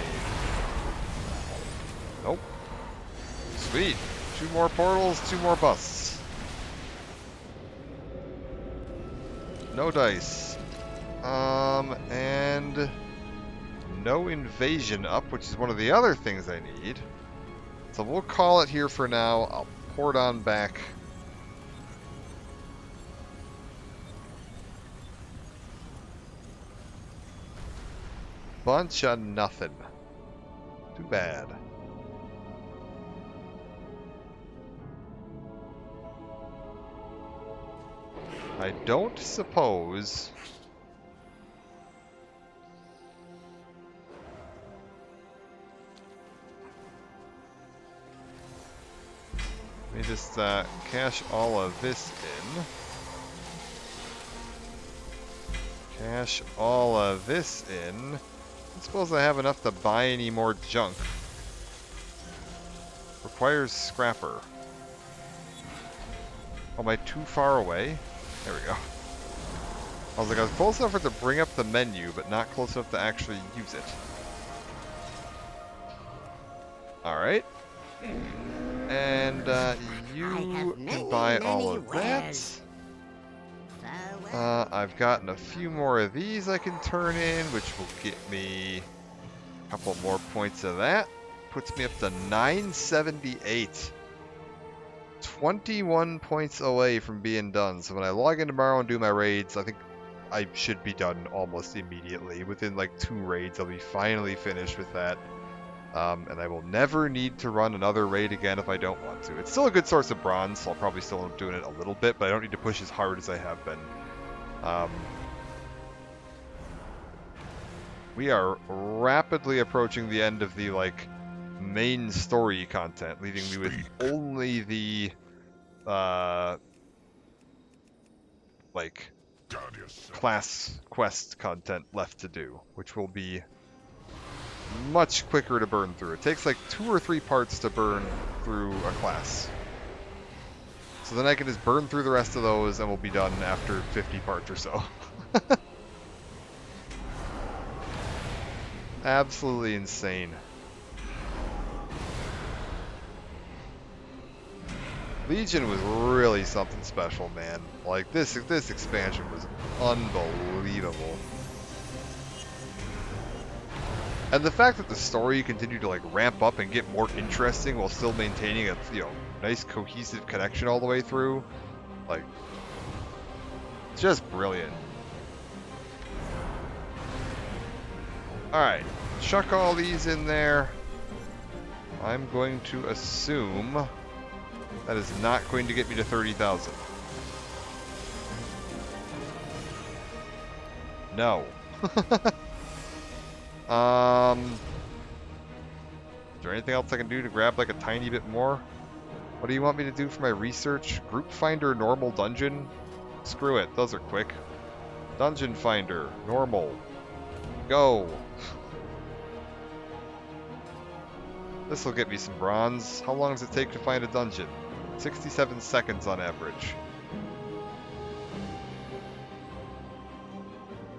Nope. Sweet. 2 more portals, 2 more busts. No dice. And no invasion up, which is one of the other things I need. So we'll call it here for now. I'll port on back. Bunch of nothing. Too bad. I don't suppose... Let me just cash all of this in. Cash all of this in. I suppose I have enough to buy any more junk. Requires scrapper. Oh, am I too far away? There we go. I was like, I was close enough for it to bring up the menu, but not close enough to actually use it. Alright. And you can buy all of that. I've gotten a few more of these I can turn in, which will get me a couple more points of that. Puts me up to 978. 21 points away from being done. So when I log in tomorrow and do my raids, I think I should be done almost immediately. Within like 2 raids, I'll be finally finished with that. And I will never need to run another raid again if I don't want to. It's still a good source of bronze, so I'll probably still end up doing it a little bit, but I don't need to push as hard as I have been. We are rapidly approaching the end of the, like, main story content, leaving me with only the, like, class quest content left to do, which will be much quicker to burn through. It takes like 2 or 3 parts to burn through a class. So then I can just burn through the rest of those and we'll be done after 50 parts or so. Absolutely insane. Legion was really something special, man. Like this expansion was unbelievable. And the fact that the story continued to like ramp up and get more interesting while still maintaining a nice cohesive connection all the way through, like, just brilliant. Alright, chuck all these in there. I'm going to assume that is not going to get me to 30,000. No. Is there anything else I can do to grab like a tiny bit more? What do you want me to do for my research? Group Finder, normal dungeon? Screw it, those are quick. Dungeon Finder, normal. Go. This will get me some bronze. How long does it take to find a dungeon? 67 seconds on average.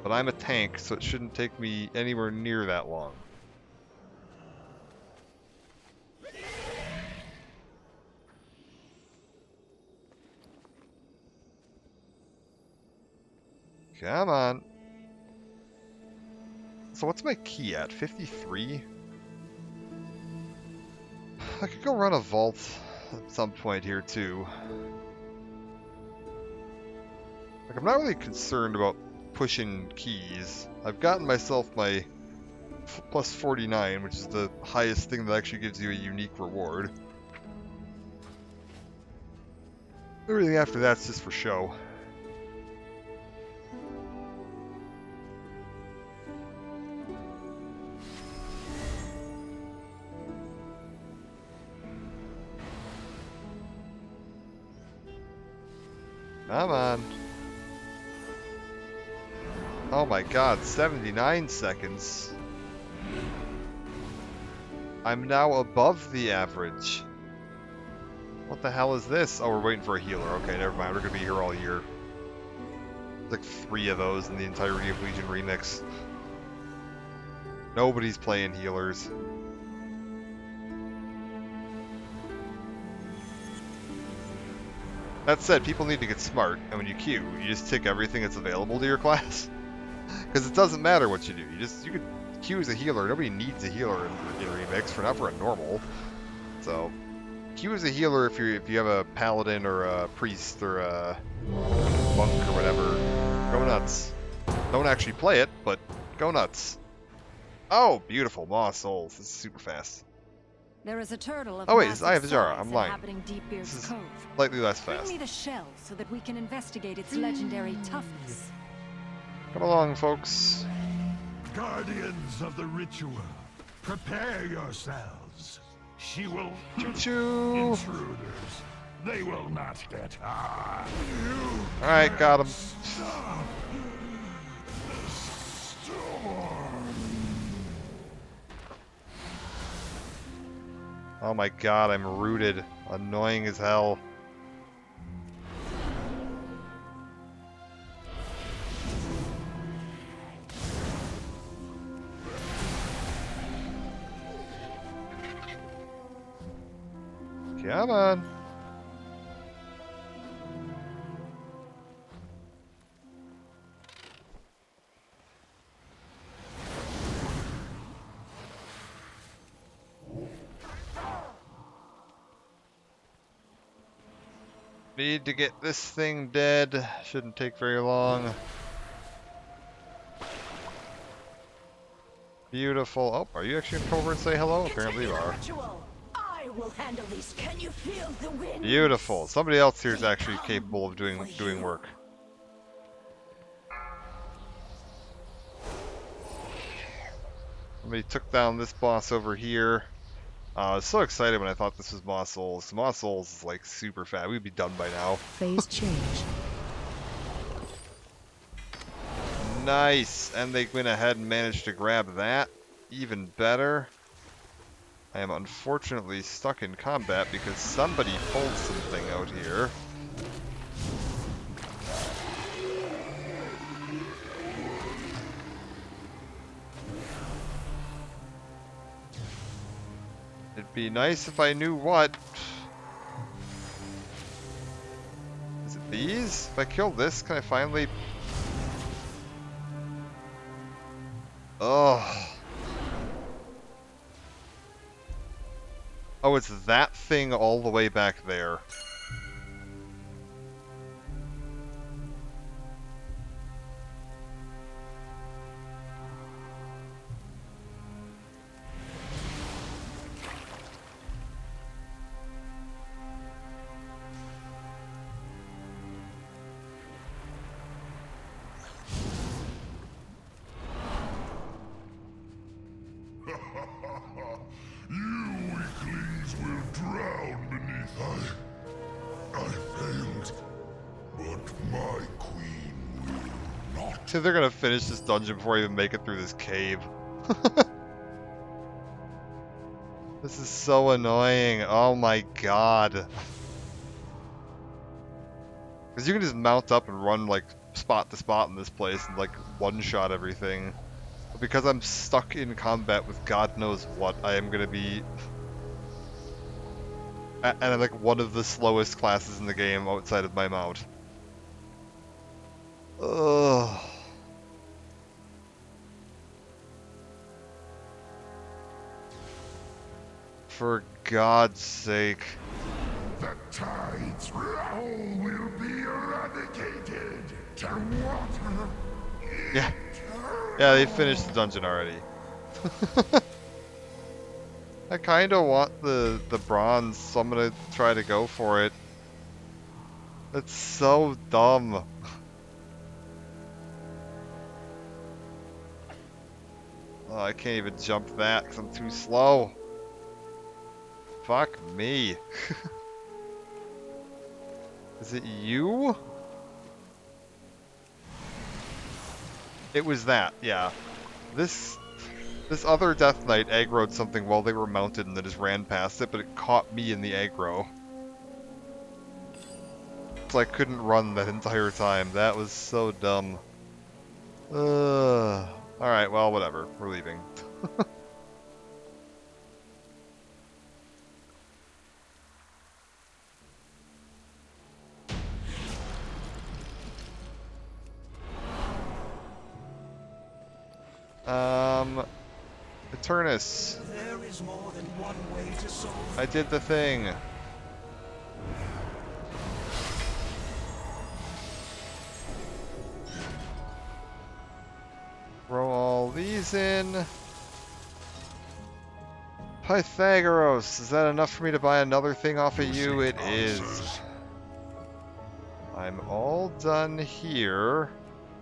But I'm a tank, so it shouldn't take me anywhere near that long. Come on. So what's my key at? 53? I could go run a vault at some point here too. Like, I'm not really concerned about pushing keys. I've gotten myself my plus 49, which is the highest thing that actually gives you a unique reward. Everything after that's just for show. Come on. Oh my god, 79 seconds. I'm now above the average. What the hell is this? Oh, we're waiting for a healer. Okay, never mind. We're gonna be here all year. Like 3 of those in the entirety of Legion Remix. Nobody's playing healers. That said, people need to get smart, and when you queue, you just tick everything that's available to your class. Because it doesn't matter what you do. You could queue as a healer. Nobody needs a healer in Remix, not for a normal. So, queue as a healer if you have a paladin or a priest or a monk or whatever. Go nuts. Don't actually play it, but go nuts. Oh, beautiful. Maw Souls. This is super fast. There is a turtle of oh wait, I have massive Zara. size I'm lying. inhabiting Deepbeard's This is Cove. slightly less Bring fast. me the shell so that we can investigate its legendary toughness. Come along, folks. Guardians of the ritual, prepare yourselves. She will Choo-choo. intruders. They will not get harmed. Alright, got him. Oh my god, I'm rooted. Annoying as hell. Come on. Need to get this thing dead. Shouldn't take very long. Beautiful. Oh, are you actually gonna come over and say hello? Apparently you are. I will handle these. Can you feel the wind? Beautiful. Somebody else here is actually capable of doing work. Somebody took down this boss over here. I was so excited when I thought this was Maw Souls. Maw Souls is like super fast. We'd be done by now. Phase change. Nice. And they went ahead and managed to grab that. Even better. I am unfortunately stuck in combat because somebody pulled something out here. It'd be nice if I knew what. Is it these? If I kill this, can I finally... Oh. Oh, it's that thing all the way back there. You weaklings will drown beneath I failed, but my queen will not. So they're gonna finish this dungeon before I even make it through this cave. This is so annoying. Oh my god. Because you can just mount up and run like spot to spot in this place and like one-shot everything. But because I'm stuck in combat with God knows what, I am gonna be... And I'm like one of the slowest classes in the game outside of my mount. Ugh. For God's sake. The tide's all will be eradicated to water. Yeah. Yeah, they finished the dungeon already. I kind of want the bronze, so I'm gonna try to go for it. It's so dumb. Oh, I can't even jump that because I'm too slow. Fuck me. Is it you? It was that, yeah. This other Death Knight aggroed something while they were mounted and then just ran past it, but it caught me in the aggro. So I couldn't run that entire time. That was so dumb. Alright, well, whatever. We're leaving. Eternus. There is more than one way to solve. I did the thing. Throw all these in. Pythagoras, is that enough for me to buy another thing off of you? It is. I'm all done here.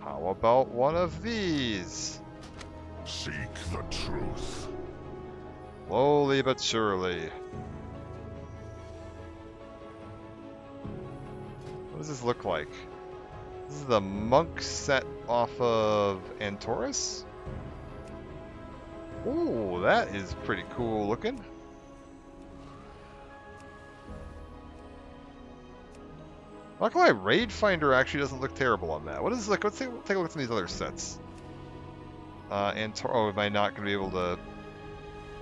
How about one of these? Seek the truth. Slowly but surely. What does this look like? This is the monk set off of Antorus? Ooh, that is pretty cool looking. Not gonna lie, Raid Finder actually doesn't look terrible on that. What is like? Let's take a look at some of these other sets. Oh, am I not gonna be able to?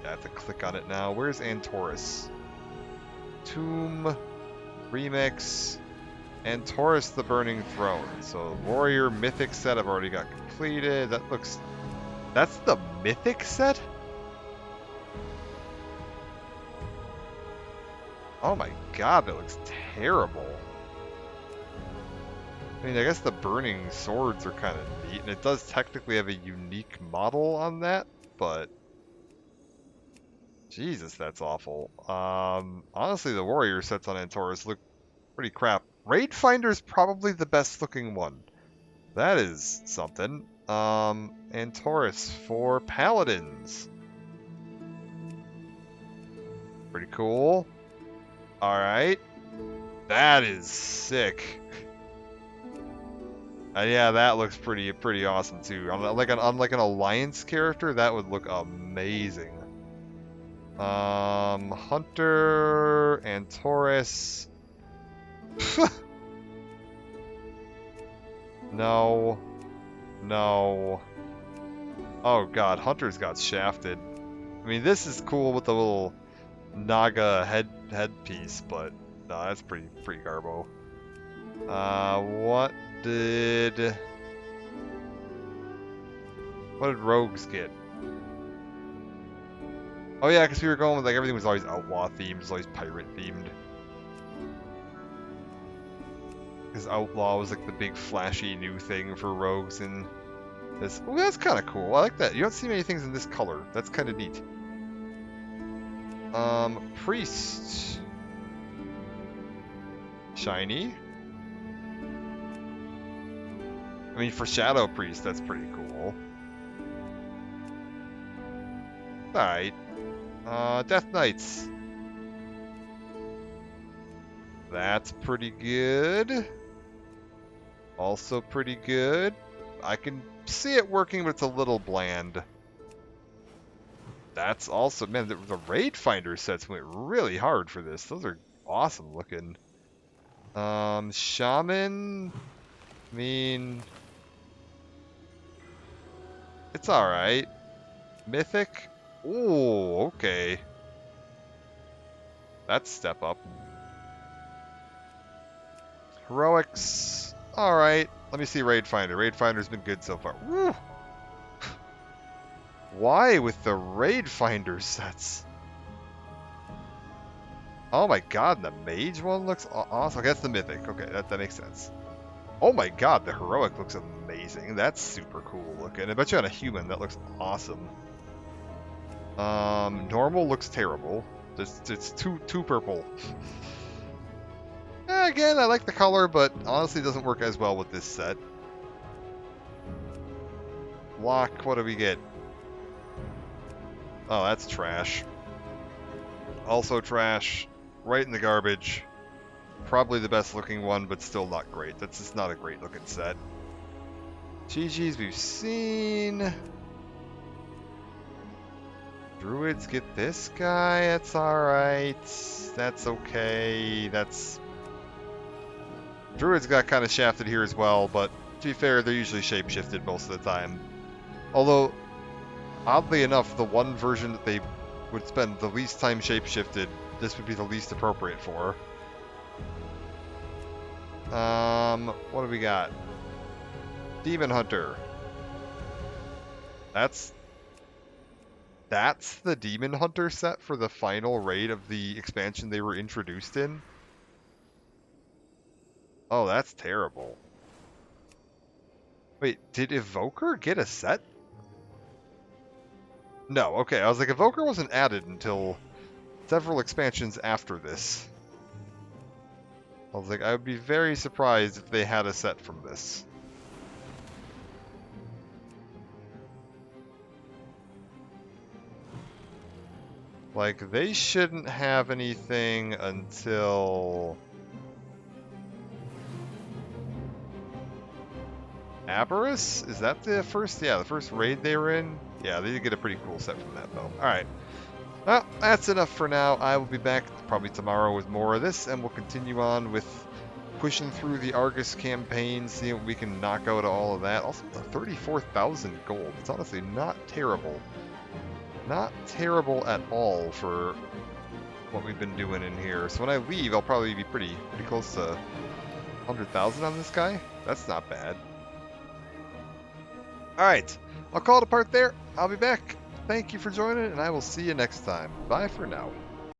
Yeah, I have to click on it now. Where's Antorus? Tomb, Remix, Antorus the Burning Throne. So Warrior Mythic set I've already got completed. That looks. That's the Mythic set? Oh my god, that looks terrible. I mean, I guess the burning swords are kind of neat, and it does technically have a unique model on that, but... Jesus, that's awful. Honestly, the warrior sets on Antorus look pretty crap. Raid Finder's probably the best looking one. That is something. Antorus for Paladins. Pretty cool. Alright. That is sick. Yeah, that looks pretty awesome too. On like an alliance character, that would look amazing. Hunter and Taurus. No. No. Oh god, Hunter's got shafted. I mean, this is cool with the little Naga headpiece, but no, that's pretty garbo. What did rogues get? Oh yeah, because we were going with like everything was always outlaw themed, it was always pirate themed. Because outlaw was like the big flashy new thing for rogues in this. Oh, that's kind of cool. I like that. You don't see many things in this color. That's kind of neat. Priest. Shiny. I mean, for Shadow Priest, that's pretty cool. Alright. Death Knights. That's pretty good. Also pretty good. I can see it working, but it's a little bland. That's also... Man, the Raid Finder sets went really hard for this. Those are awesome looking. Shaman... I mean... It's alright. Mythic? Ooh, okay. That's step up. Heroics. alright. Let me see Raid Finder. Raid Finder's been good so far. Woo! Why with the Raid Finder sets? Oh my god, the Mage one looks awesome. Okay, that's the Mythic. Okay, that makes sense. Oh my god, the Heroic looks amazing. That's super cool looking. I bet you on a human, that looks awesome. Normal looks terrible. It's too purple. Again, I like the color, but honestly it doesn't work as well with this set. Lock, what do we get? Oh, that's trash. Also trash. Right in the garbage. Probably the best looking one, but still not great. That's just not a great looking set. GG's we've seen. Druids get this guy. That's alright. That's okay. Druids got kind of shafted here as well, but to be fair, they're usually shapeshifted most of the time. Although, oddly enough, the one version that they would spend the least time shapeshifted, this would be the least appropriate for. What do we got? Demon Hunter. That's the Demon Hunter set for the final raid of the expansion they were introduced in? Oh, that's terrible. Wait, did Evoker get a set? No, okay, I was like, Evoker wasn't added until several expansions after this. I was like, I would be very surprised if they had a set from this. Like, they shouldn't have anything until... Aberrus? Is that the first? Yeah, the first raid they were in? Yeah, they did get a pretty cool set from that, though. Alright. Well, that's enough for now. I will be back probably tomorrow with more of this, and we'll continue on with pushing through the Argus campaign, seeing what we can knock out of all of that. Also, 34,000 gold. It's honestly not terrible. Not terrible at all for what we've been doing in here. So when I leave, I'll probably be pretty close to 100,000 on this guy. That's not bad. Alright, I'll call it a part there. I'll be back. Thank you for joining, and I will see you next time. Bye for now.